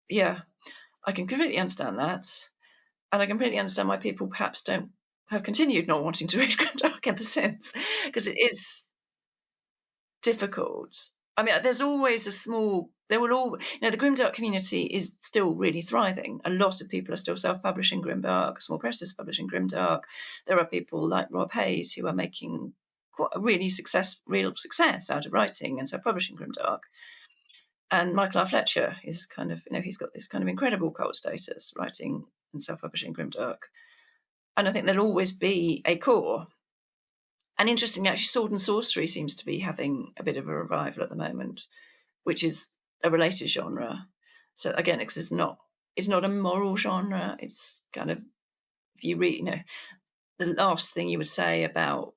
I can completely understand that. And I completely understand why people perhaps have continued not wanting to read grimdark ever since, because it is difficult. I mean, there's always the grimdark community is still really thriving. A lot of people are still self-publishing grimdark, small presses publishing grimdark. There are people like Rob Hayes who are making quite a real success out of writing and self-publishing grimdark. And Michael R. Fletcher is kind of, he's got this kind of incredible cult status writing and self-publishing grimdark. And I think there'll always be a core. And interestingly, actually, sword and sorcery seems to be having a bit of a revival at the moment, which is a related genre. So again, it's not a moral genre. It's kind of, if you read, the last thing you would say about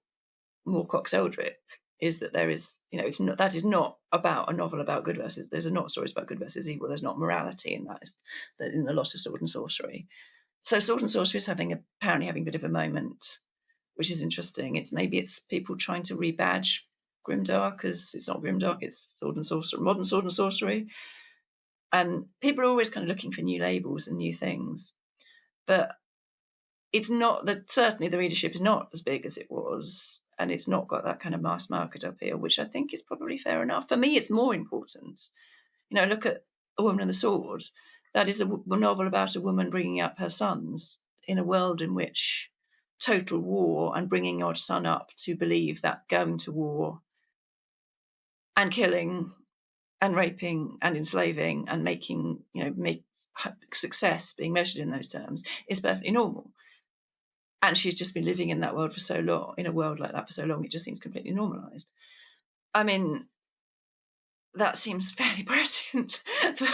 Moorcock's Eldritch is that there is, that is not about a novel about good versus, there's not stories about good versus evil. There's not morality in that, in a lot of sword and sorcery. So sword and sorcery is apparently having a bit of a moment, which is interesting. Maybe it's people trying to rebadge grimdark because it's not grimdark, it's sword and sorcery, modern sword and sorcery. And people are always kind of looking for new labels and new things. But it's not that, certainly the readership is not as big as it was, and it's not got that kind of mass market appeal, which I think is probably fair enough. For me, it's more important. Look at A Woman and the Sword. That is a novel about a woman bringing up her sons in a world in which total war and bringing your son up to believe that going to war and killing and raping and enslaving and make success being measured in those terms is perfectly normal. And she's just been living in that world for so long, in a world like that for so long, it just seems completely normalised. I mean, that seems fairly prescient for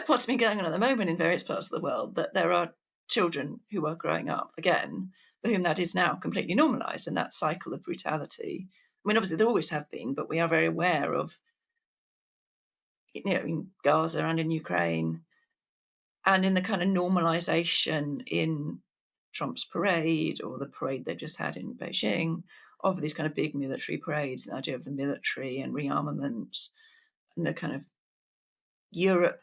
what's been going on at the moment in various parts of the world, that there are children who are growing up again for whom that is now completely normalised, and that cycle of brutality. I mean, obviously there always have been, but we are very aware of, in Gaza and in Ukraine, and in the kind of normalisation in Trump's parade, or the parade they've just had in Beijing, of these kind of big military parades, the idea of the military and rearmament, and the kind of Europe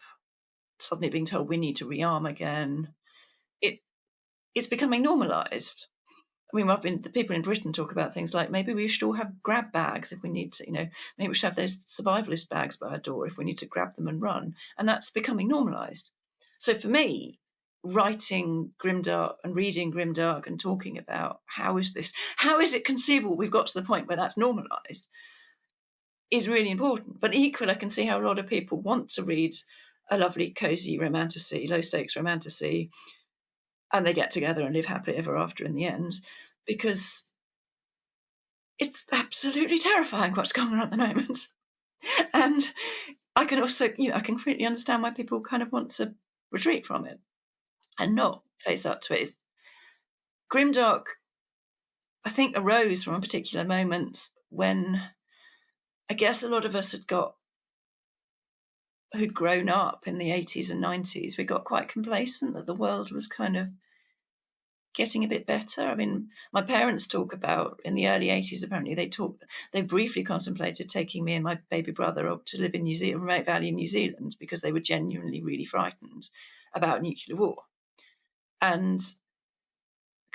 suddenly being told we need to rearm again. It's becoming normalised. I mean, the people in Britain talk about things like, maybe we should all have grab bags if we need to, maybe we should have those survivalist bags by our door if we need to grab them and run. And that's becoming normalised. So for me, writing grimdark and reading grimdark and talking about how is it conceivable we've got to the point where that's normalised, is really important. But equally, I can see how a lot of people want to read a lovely, cosy romantasy, low-stakes romantasy, and they get together and live happily ever after in the end, because it's absolutely terrifying what's going on at the moment. And I can also, I can completely understand why people kind of want to retreat from it and not face up to it. Grimdark, I think, arose from a particular moment when I guess a lot of us who'd grown up in the 80s and 90s, we got quite complacent that the world was kind of getting a bit better. I mean, my parents talk about, in the early 80s, apparently, they briefly contemplated taking me and my baby brother up to live in New Zealand, remote valley in New Zealand, because they were genuinely really frightened about nuclear war. And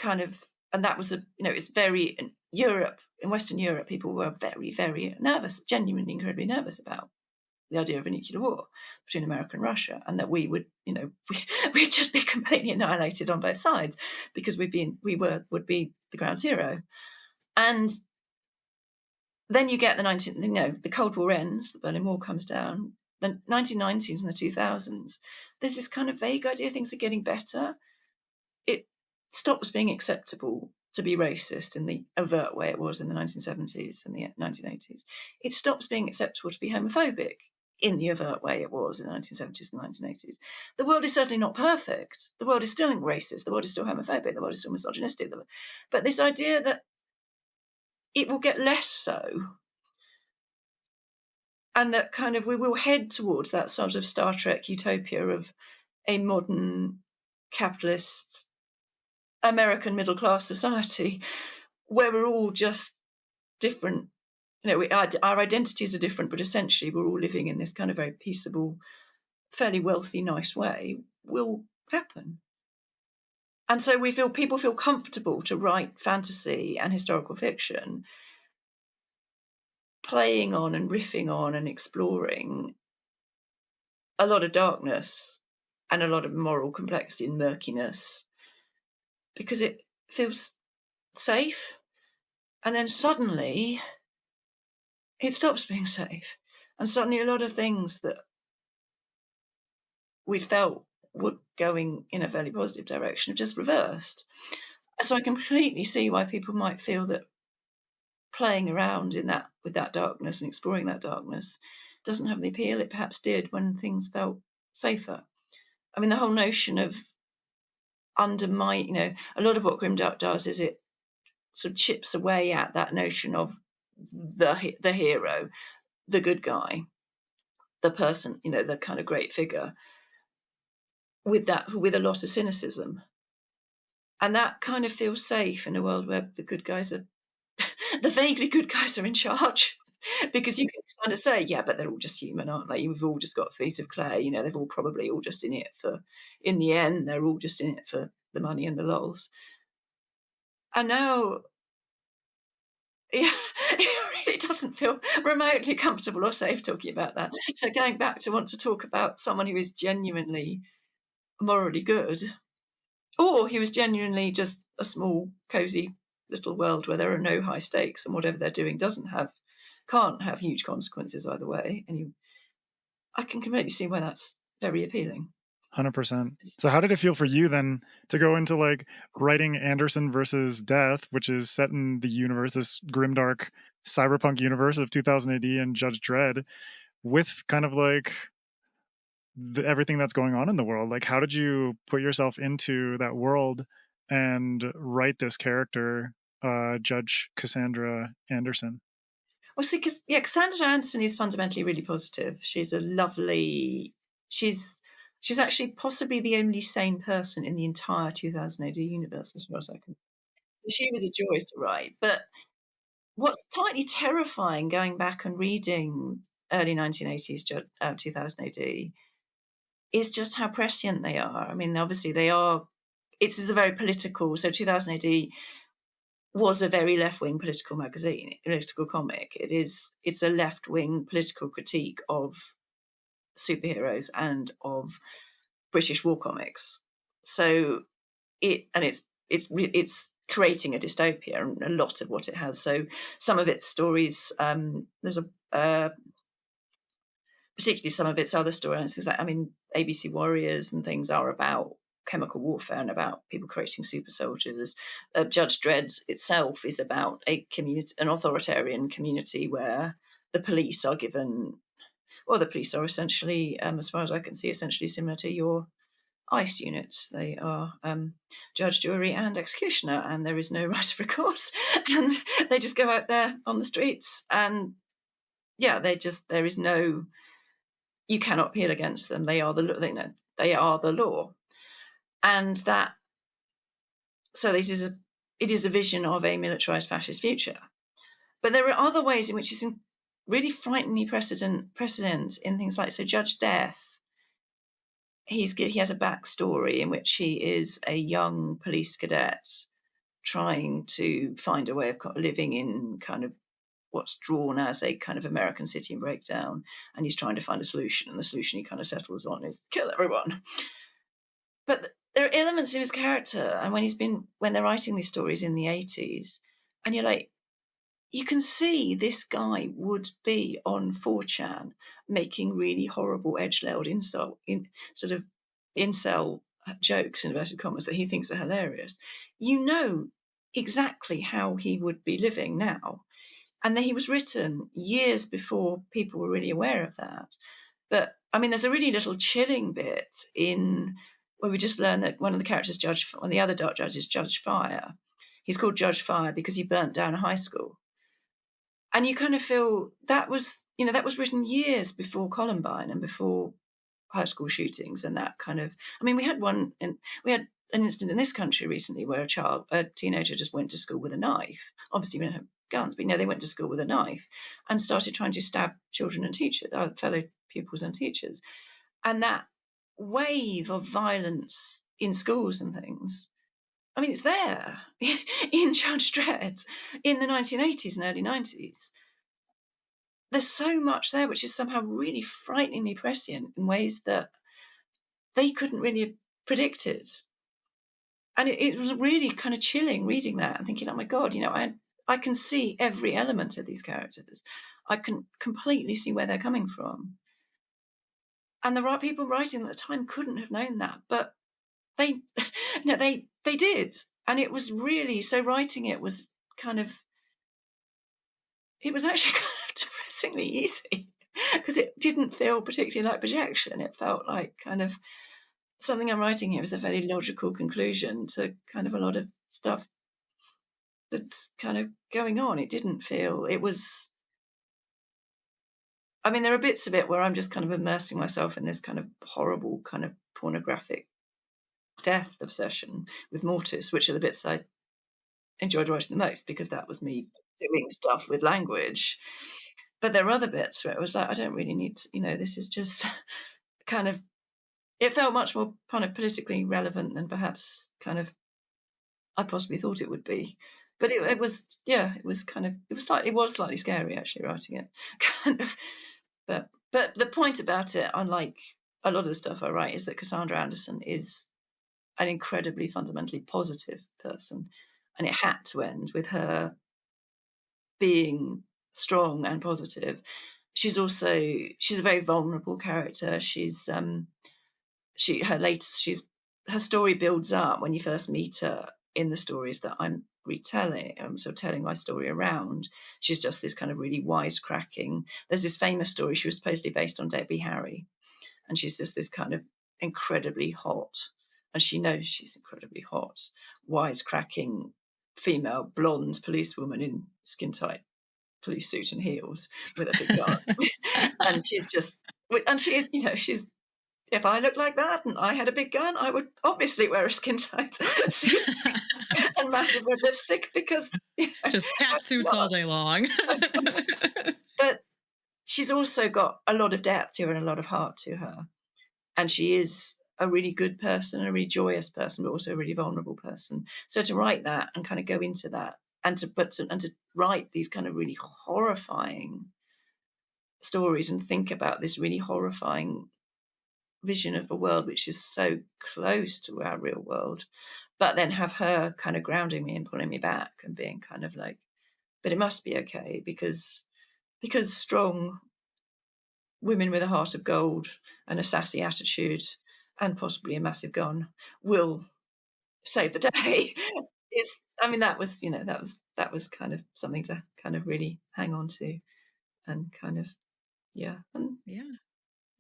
that was it's very, in Western Europe, people were very, very nervous, genuinely incredibly nervous about the idea of a nuclear war between America and Russia, and that we would, we'd just be completely annihilated on both sides because would be the ground zero. And then you get the Cold War ends, the Berlin Wall comes down, the 1990s and the 2000s. There's this kind of vague idea things are getting better. It stops being acceptable to be racist in the overt way it was in the 1970s and the 1980s. It stops being acceptable to be homophobic in the overt way it was in the 1970s and 1980s. The world is certainly not perfect. The world is still racist. The world is still homophobic. The world is still misogynistic. But this idea that it will get less so, and that kind of we will head towards that sort of Star Trek utopia of a modern capitalist American middle-class society where we're all just different. Our identities are different, but essentially we're all living in this kind of very peaceable, fairly wealthy, nice way, will happen. And so people feel comfortable to write fantasy and historical fiction, playing on and riffing on and exploring a lot of darkness and a lot of moral complexity and murkiness, because it feels safe. And then suddenly it stops being safe. And suddenly a lot of things that we'd felt were going in a fairly positive direction have just reversed. So I completely see why people might feel that playing around with that darkness and exploring that darkness doesn't have the appeal it perhaps did when things felt safer. I mean, the whole notion of undermine, a lot of what grimdark does is it sort of chips away at that notion of the hero, the good guy, the person, the kind of great figure, with a lot of cynicism. And that kind of feels safe in a world where the good guys are, the vaguely good guys are in charge. Because you can kind of say, yeah, but they're all just human, aren't they? We've all just got feet of clay. They've all probably all just in it in the end, they're all just in it for the money and the lols. And now, it really doesn't feel remotely comfortable or safe talking about that. So going back to want to talk about someone who is genuinely morally good, or who is genuinely just a small, cosy little world where there are no high stakes and whatever they're doing can't have huge consequences either way. And I can completely see why that's very appealing. 100%. So how did it feel for you then to go into like writing Anderson versus Death, which is set in the universe, this grimdark cyberpunk universe of 2000 AD and Judge Dredd, with kind of like everything that's going on in the world? Like, how did you put yourself into that world and write this character, Judge Cassandra Anderson? Well, see, Cassandra Anderson is fundamentally really positive. She's a lovely. She's actually possibly the only sane person in the entire 2000 AD universe, as far as I can. She was a joy to write. But what's tightly terrifying going back and reading early 1980s, 2000 AD, is just how prescient they are. I mean, obviously they are. It's a very political. So 2000 AD was a very left-wing political magazine, political comic. It's a left-wing political critique of superheroes and of British war comics. So it's creating a dystopia, and a lot of what it has. So some of its stories, there's particularly some of its other storylines. I mean, ABC Warriors and things are about chemical warfare and about people creating super soldiers. Judge Dredd itself is about a community, an authoritarian community where the police are given. Well, the police are essentially, as far as I can see, essentially similar to your ICE units. They are judge, jury, and executioner, and there is no right of recourse. And they just go out there on the streets, and there is no. You cannot appeal against them. They are they are the law, and that. So it is a vision of a militarized fascist future. But there are other ways in which it's really frighteningly precedent in things like, so Judge Death, he has a backstory in which he is a young police cadet trying to find a way of living in kind of what's drawn as a kind of American city in breakdown, and he's trying to find a solution, and the solution he kind of settles on is kill everyone. But there are elements of his character, and when they're writing these stories in the 80s, and you're like, you can see this guy would be on 4chan making really horrible edgelord incel jokes, inverted commas, that he thinks are hilarious. You know exactly how he would be living now. And then he was written years before people were really aware of that. But, I mean, there's a really little chilling bit where we just learn that one of the characters, one of the other dark judges, Judge Fire. He's called Judge Fire because he burnt down a high school. And you kind of feel that was written years before Columbine and before high school shootings and that kind of. I mean, we had an incident in this country recently where a teenager just went to school with a knife. Obviously, we don't have guns, but they went to school with a knife and started trying to stab children and teachers, fellow pupils and teachers. And that wave of violence in schools and things, I mean, it's there in Judge Dredd in the 1980s and early 90s. There's so much there which is somehow really frighteningly prescient in ways that they couldn't really have predicted. And it was really kind of chilling reading that and thinking, oh my God, I can see every element of these characters. I can completely see where they're coming from. And the people writing them at the time couldn't have known that, but they did. And it was really, so writing it was it was actually kind of depressingly easy because it didn't feel particularly like projection. It felt like kind of something I'm writing here was a very logical conclusion to kind of a lot of stuff that's kind of going on. It didn't feel, it was, I mean, there are bits of it where I'm just kind of immersing myself in this kind of horrible kind of pornographic death obsession with Mortis, which are the bits I enjoyed writing the most because that was me doing stuff with language. But there are other bits where it was like, I don't really need to, this is just kind of, it felt much more kind of politically relevant than perhaps kind of I possibly thought it would be. But it was slightly scary actually writing it, kind of. But the point about it, unlike a lot of the stuff I write, is that Cassandra Anderson is an incredibly fundamentally positive person, and it had to end with her being strong and positive. She's a very vulnerable character. She's her story builds up when you first meet her in the stories that I'm retelling. I'm sort of telling my story around. She's just this kind of really wisecracking. There's this famous story, she was supposedly based on Debbie Harry, and she's just this kind of incredibly hot, and she knows she's incredibly hot, wisecracking female blonde policewoman in skin-tight police suit and heels with a big gun. And she's if I looked like that and I had a big gun, I would obviously wear a skin-tight suit and massive red lipstick because just cat suits all day long. But she's also got a lot of depth to her and a lot of heart to her, and she is a really good person, a really joyous person, but also a really vulnerable person. So to write that and kind of go into that, and to write these kind of really horrifying stories and think about this really horrifying vision of a world which is so close to our real world, but then have her kind of grounding me and pulling me back and being kind of like, but it must be okay because strong women with a heart of gold and a sassy attitude and possibly a massive gun will save the day. That was kind of something to kind of really hang on to, and kind of yeah.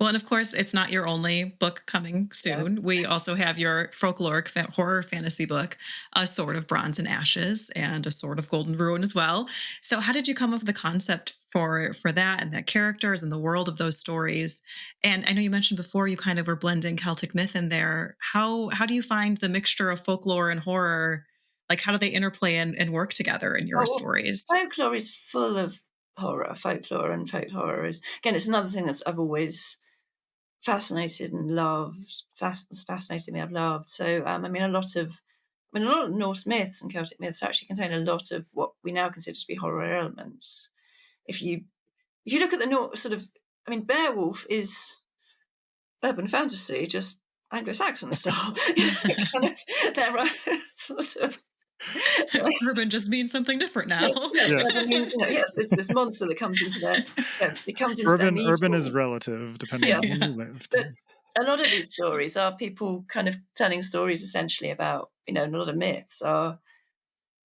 Well, and of course, it's not your only book coming soon. Yeah. We also have your folkloric horror fantasy book, A Sword of Bronze and Ashes, and A Sword of Golden Ruin as well. So how did you come up with the concept for that and that characters and the world of those stories? And I know you mentioned before you kind of were blending Celtic myth in there. How do you find the mixture of folklore and horror? Like, how do they interplay and work together in your stories? Folklore is full of horror. Folklore and folk horror is, again, it's another thing I've always fascinated and loved. Fascinated me, I've loved. So a lot of Norse myths and Celtic myths actually contain a lot of what we now consider to be horror elements. If you look at the Beowulf is urban fantasy, just Anglo-Saxon style. There are sort of urban just means something different now. Urban means, this monster that comes into their, it comes into urban. Their Urban is relative, depending on where you live. But a lot of these stories are people kind of telling stories essentially about, a lot of myths are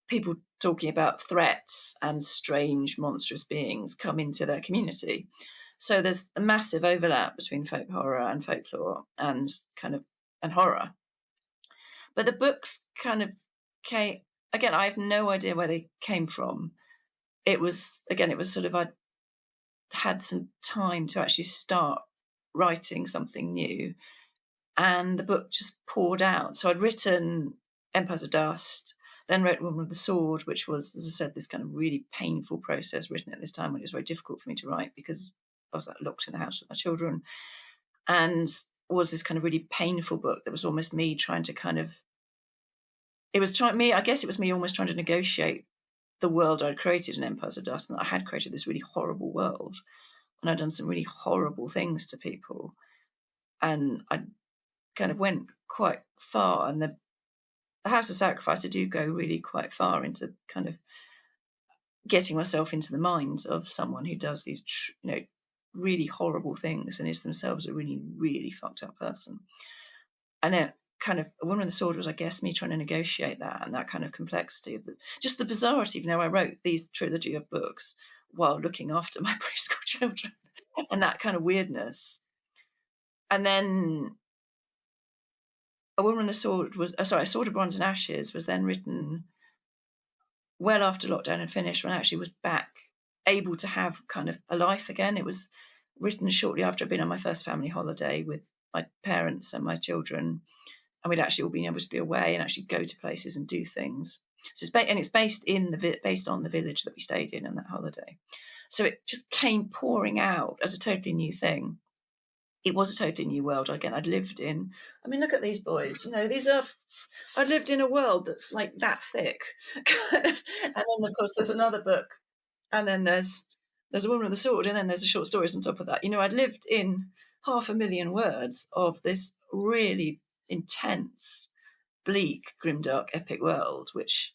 people talking about threats and strange, monstrous beings come into their community. So there's a massive overlap between folk horror and folklore and horror. But the books kind of came. Again, I have no idea where they came from. It was sort of, I had some time to actually start writing something new, and the book just poured out. So I'd written Empires of Dust, then wrote Woman with the Sword, which was, as I said, this kind of really painful process written at this time when it was very difficult for me to write because I was locked in the house with my children, and was this kind of really painful book that was almost me trying to kind of, I guess it was me almost trying to negotiate the world I'd created in Empires of Dust, and that I had created this really horrible world, and I'd done some really horrible things to people, and I kind of went quite far. And the House of Sacrifice, I do go really quite far into kind of getting myself into the mind of someone who does these, really horrible things and is themselves a really, really fucked up person. And it kind of, A Woman with the Sword was, I guess, me trying to negotiate that and that kind of complexity of the bizarrety. I wrote these trilogy of books while looking after my preschool children and that kind of weirdness. And then A Woman with the Sword A Sword of Bronze and Ashes was then written well after lockdown had finished, when I actually was back able to have kind of a life again. It was written shortly after I'd been on my first family holiday with my parents and my children, and we'd actually all been able to be away and actually go to places and do things. So it's based on the village that we stayed in on that holiday. So it just came pouring out as a totally new thing. It was a totally new world. Again, I'd lived in, look at these boys. I'd lived in a world that's like that thick. And then, of course, there's another book. And then there's A Woman with the Sword. And then there's the short stories on top of that. I'd lived in 500,000 words of this really intense, bleak, grimdark, epic world, which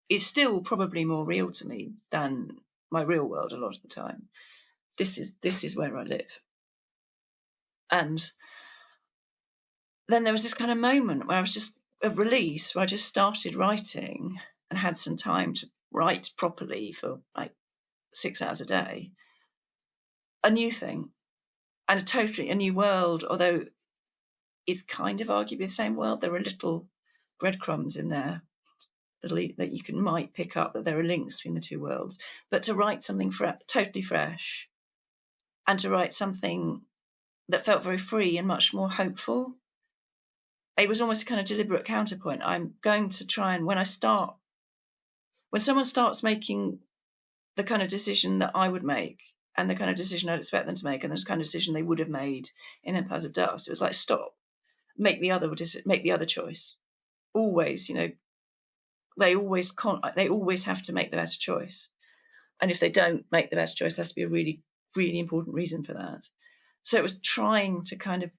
is still probably more real to me than my real world a lot of the time. This is where I live. And then there was this kind of moment where I was just a release, where I just started writing and had some time to write properly for like 6 hours a day. A new thing and a totally a new world, although it's kind of arguably the same world. There are little breadcrumbs in there that you might pick up, that there are links between the two worlds. But to write something totally fresh, and to write something that felt very free and much more hopeful, it was almost a kind of deliberate counterpoint. I'm going to try and when someone starts making the kind of decision that I would make, and the kind of decision I'd expect them to make, and the kind of decision they would have made in Empires of Dust, it was like, stop, make the other choice. Always, they always have to make the better choice. And if they don't make the better choice, there has to be a really, really important reason for that. So it was trying to kind of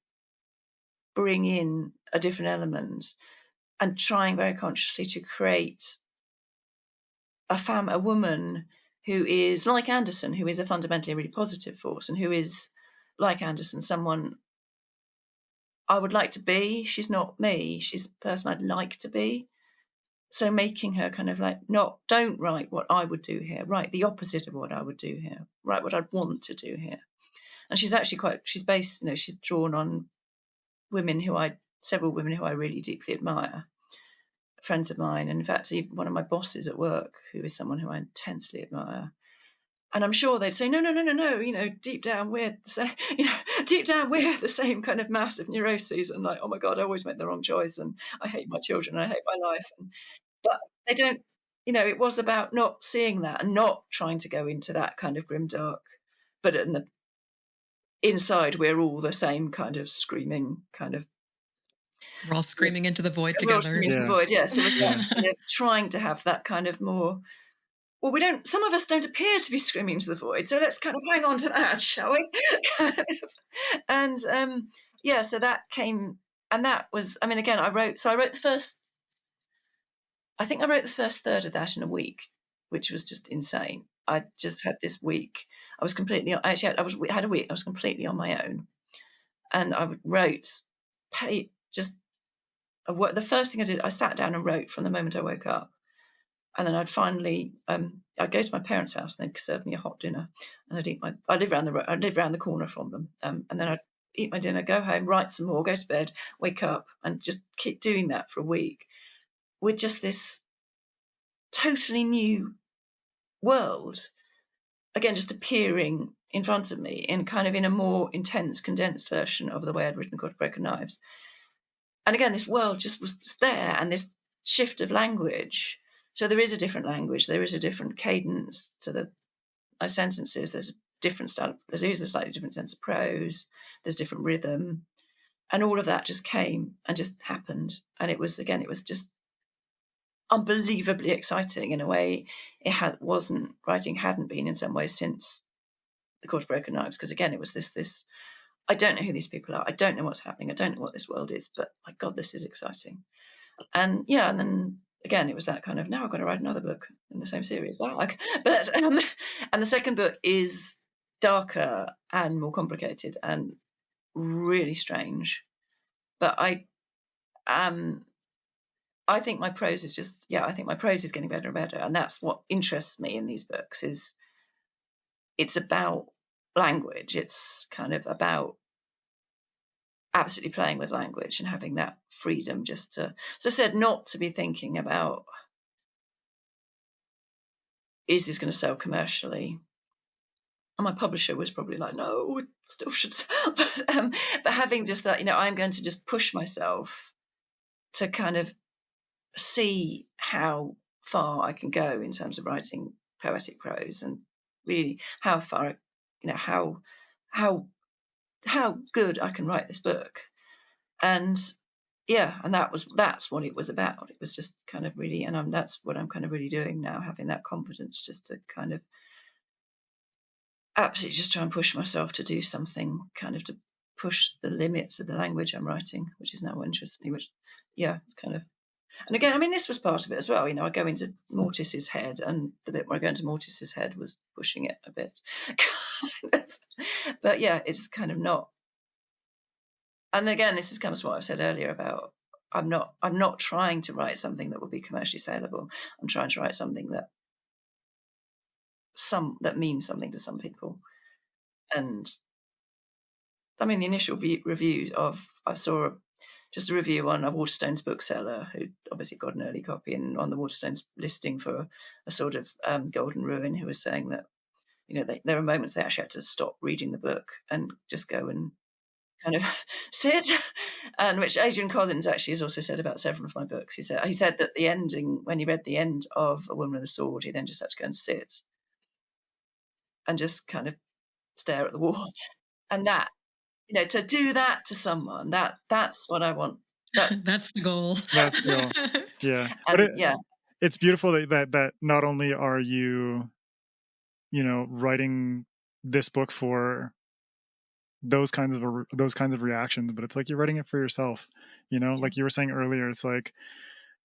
bring in a different element, and trying very consciously to create a woman who is like Anderson, who is a fundamentally really positive force, and who is like Anderson, someone I would like to be. She's not me. She's the person I'd like to be. So making her kind of like, don't write what I would do here. Write the opposite of what I would do here. Write what I'd want to do here. And she's actually she's drawn on several women who I really deeply admire, friends of mine. And in fact, even one of my bosses at work, who is someone who I intensely admire. And I'm sure they'd say, no, deep down we're the same kind of massive neuroses, and like, oh my God, I always make the wrong choice, and I hate my children, and I hate my life. But they don't, it was about not seeing that and not trying to go into that kind of grimdark, but in the inside, we're all the same kind of screaming kind of. We're all screaming into the void together. We're all screaming into the void, yeah. So we're kind of trying to have that kind of more. Well, some of us don't appear to be screaming to the void, so let's kind of hang on to that, shall we? And so that came, and that was, again, I wrote the first third of that in a week, which was just insane. I just had this week. I was completely on my own, and I wrote, the first thing I did, I sat down and wrote from the moment I woke up. And then I'd finally, I'd go to my parents' house, and they'd serve me a hot dinner, and I live around the corner from them, and then I'd eat my dinner, go home, write some more, go to bed, wake up, and just keep doing that for a week, with just this totally new world, again, just appearing in front of me in a more intense, condensed version of the way I'd written God of Broken Knives. And again, this world just was there, and this shift of language. So there is a different language, there is a different cadence to my sentences, there's a different style, there is a slightly different sense of prose, there's different rhythm, and all of that just came and just happened. And it was just unbelievably exciting in a way writing hadn't been in some ways since The Court of Broken Knives, because again, it was this, I don't know who these people are, I don't know what's happening, I don't know what this world is, but my God, this is exciting. And and then again, it was that kind of, now I've got to write another book in the same series. And the second book is darker and more complicated and really strange. But I think my prose is getting better and better. And that's what interests me in these books, is it's about language. It's kind of about absolutely playing with language and having that freedom just to, as I said, not to be thinking about, is this going to sell commercially? And my publisher was probably like, no, it still should sell. But having just that, I'm going to just push myself to kind of see how far I can go in terms of writing poetic prose, and really how far, how good I can write this book. And that's what it was about. It was just kind of really, and that's what I'm kind of really doing now, having that confidence just to kind of absolutely just try and push myself to do something, kind of to push the limits of the language I'm writing, which is now what interests me, kind of. And again, this was part of it as well. I go into Mortis's head, and the bit where I go into Mortis's head was pushing it a bit. But yeah, it's kind of not. And again, this comes from what I said earlier about I'm not trying to write something that will be commercially saleable. I'm trying to write something that means something to some people. And I mean, the initial reviews I saw just a review on a Waterstones bookseller who obviously got an early copy and on the Waterstones listing for a sort of Golden Ruin, who was saying that, there are moments they actually had to stop reading the book and just go and kind of sit, and which Adrian Collins actually has also said about several of my books. He said that the ending, when he read the end of A Woman with a Sword, he then just had to go and sit and just kind of stare at the wall. And that, to do that to someone, that's what I want. That's the goal. That's the goal. Yeah. And but it's beautiful that not only are you, writing this book for those kinds of reactions, but it's like you're writing it for yourself, like you were saying earlier, it's like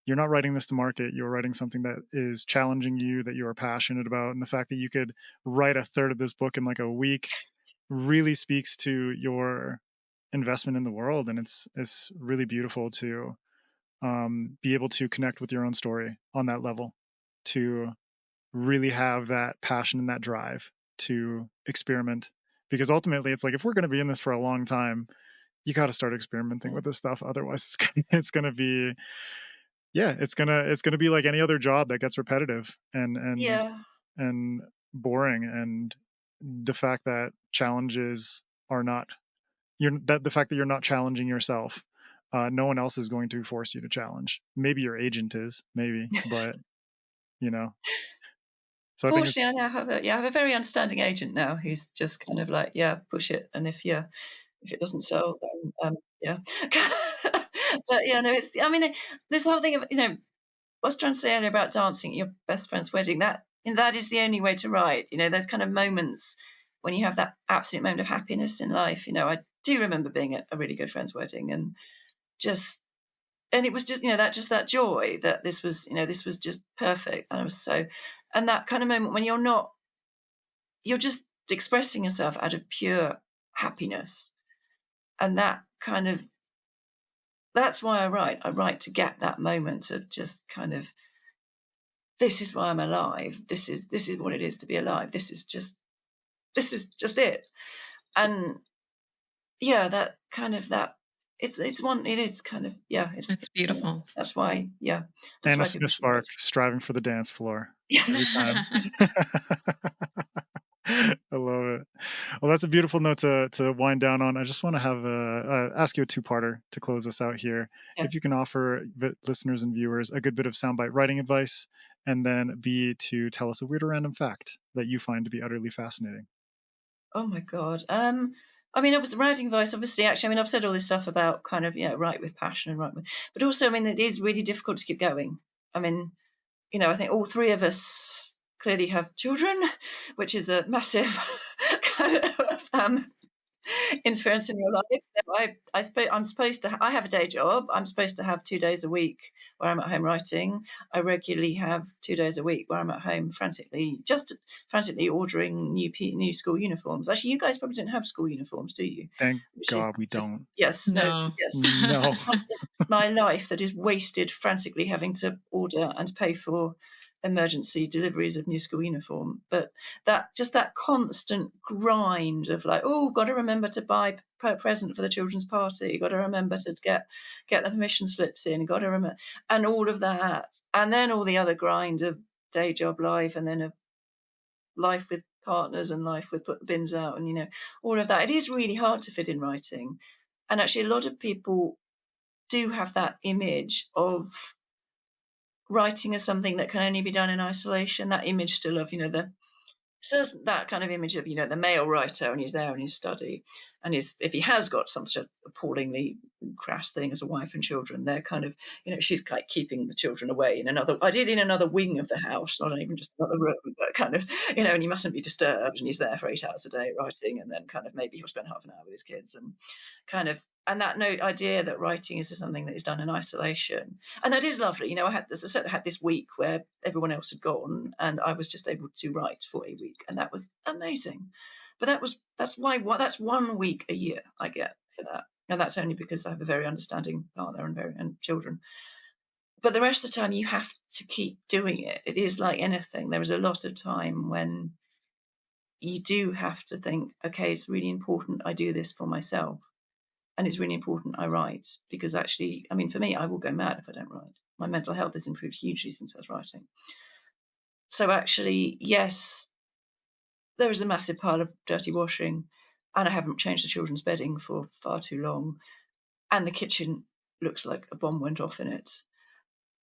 you're not writing this to market, you're writing something that is challenging you, that you are passionate about. And the fact that you could write a third of this book in like a week really speaks to your investment in the world. And it's really beautiful to be able to connect with your own story on that level, to really have that passion and that drive to experiment. Because ultimately it's like, if we're going to be in this for a long time, you got to start experimenting with this stuff. Otherwise it's going to be, it's going to be like any other job that gets repetitive and boring. And the fact that challenges are not, the fact that you're not challenging yourself, no one else is going to force you to challenge. Maybe your agent is, but so fortunately, I now have a very understanding agent now who's just kind of like, push it, and if it doesn't sell, then but it's, I mean, this whole thing of, I was trying to say earlier about dancing at your best friend's wedding, that is the only way to write. There's kind of moments when you have that absolute moment of happiness in life. I do remember being at a really good friend's wedding, and it was just, that joy that this was just perfect. And I was and that kind of moment when you're just expressing yourself out of pure happiness. And that kind of, that's why I write to get that moment of just kind of, this is why I'm alive. This is what it is to be alive. This is just it. And that kind of, that it's beautiful. That's why, Anna Smith Spark striving for the dance floor every time. I love it. Well, that's a beautiful note to wind down on. I just want to have ask you a two-parter to close this out here. Yeah. If you can offer the listeners and viewers a good bit of soundbite writing advice, and then B, to tell us a weird or random fact that you find to be utterly fascinating. Oh my God. I mean, it was writing advice, obviously. Actually, I mean, I've said all this stuff about kind of, write with passion and but also, I mean, it is really difficult to keep going. I mean, I think all three of us clearly have children, which is a massive kind of interference in your life. I'm supposed to. I have a day job. I'm supposed to have 2 days a week where I'm at home writing. I regularly have 2 days a week where I'm at home frantically ordering new school uniforms. Actually, you guys probably don't have school uniforms, do you? Thank God we don't. Yes. No. No. My life that is wasted frantically having to order and pay for emergency deliveries of new school uniform. But that constant grind of like, oh, got to remember to buy a present for the children's party, got to remember to get the permission slips in, got to remember, and all of that, and then all the other grind of day job life, and then a life with partners and life with put the bins out, and all of that. It is really hard to fit in writing. And actually a lot of people do have that image of writing as something that can only be done in isolation, that image still of, that kind of image of, the male writer, and he's there in his study, and if he has got some sort of appallingly crass thing as a wife and children, they're kind of, she's like keeping the children away ideally in another wing of the house, not even just another room, but kind of, and you mustn't be disturbed, and he's there for 8 hours a day writing, and then kind of maybe he'll spend half an hour with his kids, and kind of, and that idea that writing is something that is done in isolation. And that is lovely. I had this week where everyone else had gone, and I was just able to write for a week, and that was amazing. But that's 1 week a year I get for that. And that's only because I have a very understanding partner and children. But the rest of the time, you have to keep doing it. It is like anything. There is a lot of time when you do have to think, okay, it's really important I do this for myself. And it's really important I write, because actually, I mean, for me, I will go mad if I don't write. My mental health has improved hugely since I was writing. So actually, yes, there is a massive pile of dirty washing, and I haven't changed the children's bedding for far too long. And the kitchen looks like a bomb went off in it.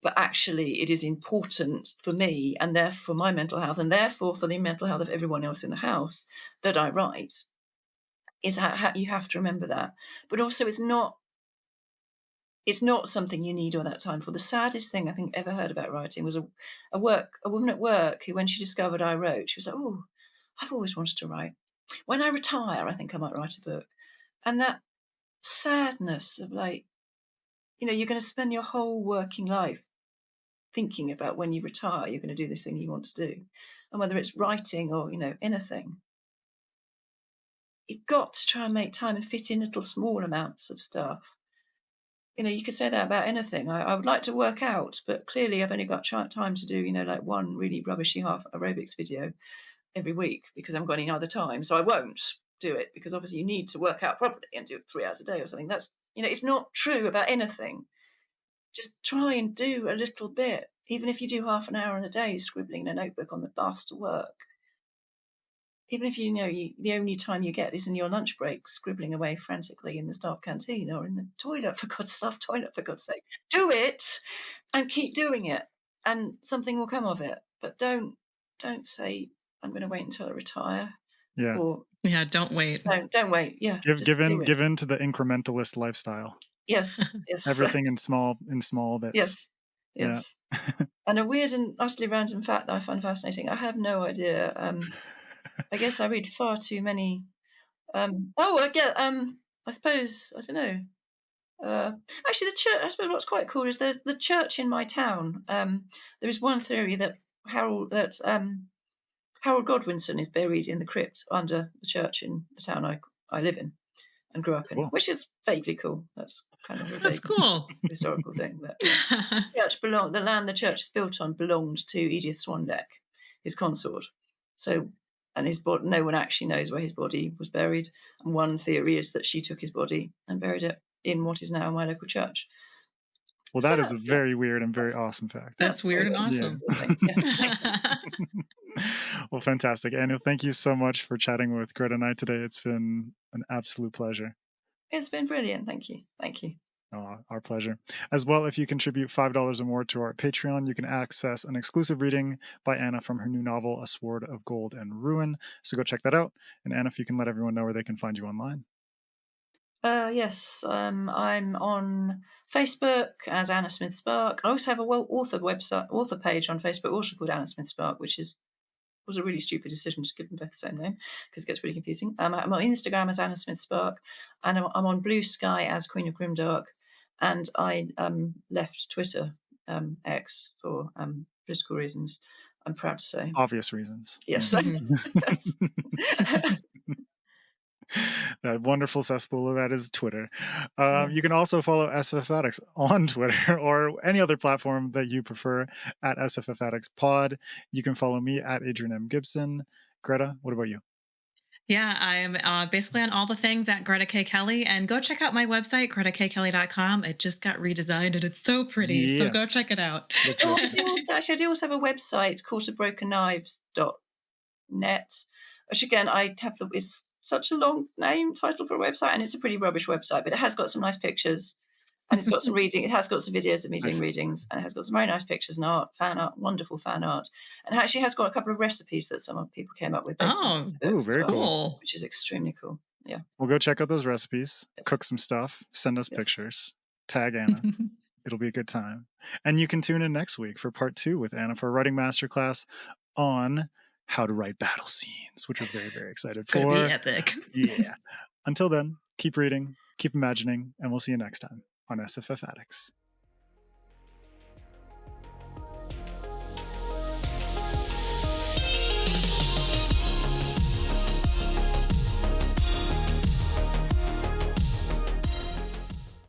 But actually, it is important for me, and therefore my mental health, and therefore for the mental health of everyone else in the house, that I write. Is how you have to remember that. But also, it's not something you need all that time for. The saddest thing I think ever heard about writing was a woman at work who, when she discovered I wrote, she was like, "Oh, I've always wanted to write. When I retire, I think I might write a book." And that sadness of, like, you're going to spend your whole working life thinking about when you retire, you're going to do this thing you want to do. And whether it's writing or, anything, you've got to try and make time and fit in little small amounts of stuff. You could say that about anything. I would like to work out, but clearly I've only got time to do, like one really rubbishy half aerobics video every week because I haven't got any other time. So I won't do it, because obviously you need to work out properly and do it 3 hours a day or something. That's, it's not true about anything. Just try and do a little bit, even if you do half an hour in a day scribbling in a notebook on the bus to work. Even if the only time you get is in your lunch break, scribbling away frantically in the staff canteen or in the toilet, for God's sake. Do it and keep doing it, and something will come of it. But don't say, I'm going to wait until I retire. Yeah. Or don't wait. Don't wait. Yeah. Give in to the incrementalist lifestyle. Yes. Everything in small bits. Yes. Yeah. And a weird and utterly random fact that I find fascinating. I have no idea. I guess I read far too many. I suppose, I don't know. Actually, the church, I suppose what's quite cool is there's the church in my town. There is one theory that Harold Godwinson is buried in the crypt under the church in the town I live in and grew up in, which is vaguely cool. That's kind of a cool historical thing. That the land the church is built on belonged to Edith Swanbeck, his consort. So, and his body, no one actually knows where his body was buried. And one theory is that she took his body and buried it in what is now my local church. Well, that is a very weird and very awesome fact. That's weird and awesome. Yeah. Well, fantastic. Anna, thank you so much for chatting with Greta and I today. It's been an absolute pleasure. It's been brilliant. Thank you. Our pleasure. As well, if you contribute $5 or more to our Patreon, you can access an exclusive reading by Anna from her new novel, A Sword of Gold and Ruin. So go check that out. And Anna, if you can let everyone know where they can find you online. Yes, I'm on Facebook as Anna Smith Spark. I also have a author page on Facebook, also called Anna Smith Spark, which was a really stupid decision to give them both the same name because it gets really confusing. I'm on Instagram as Anna Smith Spark, and I'm on Blue Sky as Queen of Grimdark, and I left Twitter, X, for political reasons. I'm proud to say. Obvious reasons. Yes. That wonderful cesspool that is Twitter. You can also follow SFF Addicts on Twitter or any other platform that you prefer at SFF Addicts Pod. You can follow me at Adrian M. Gibson. Greta, what about you? Yeah, I'm basically on all the things at Greta K. Kelly, and go check out my website, gretakkelly.com. It just got redesigned and it's so pretty. So go check it out. I do also have a website, quarterbrokenknives.net, which again, it's such a long title for a website, and it's a pretty rubbish website, but it has got some nice pictures, and it's got some reading. It has got some videos of me doing readings, and it has got some very nice pictures and art, fan art, wonderful fan art, and it actually has got a couple of recipes that some people came up with. Very cool. Which is extremely cool. Yeah. Well, go check out those recipes, cook some stuff, send us pictures, tag Anna. It'll be a good time. And you can tune in next week for part 2 with Anna for a writing masterclass on how to write battle scenes, which we're very, very excited for. It's going to be epic. Yeah. Until then, keep reading, keep imagining, and we'll see you next time on SFF Addicts.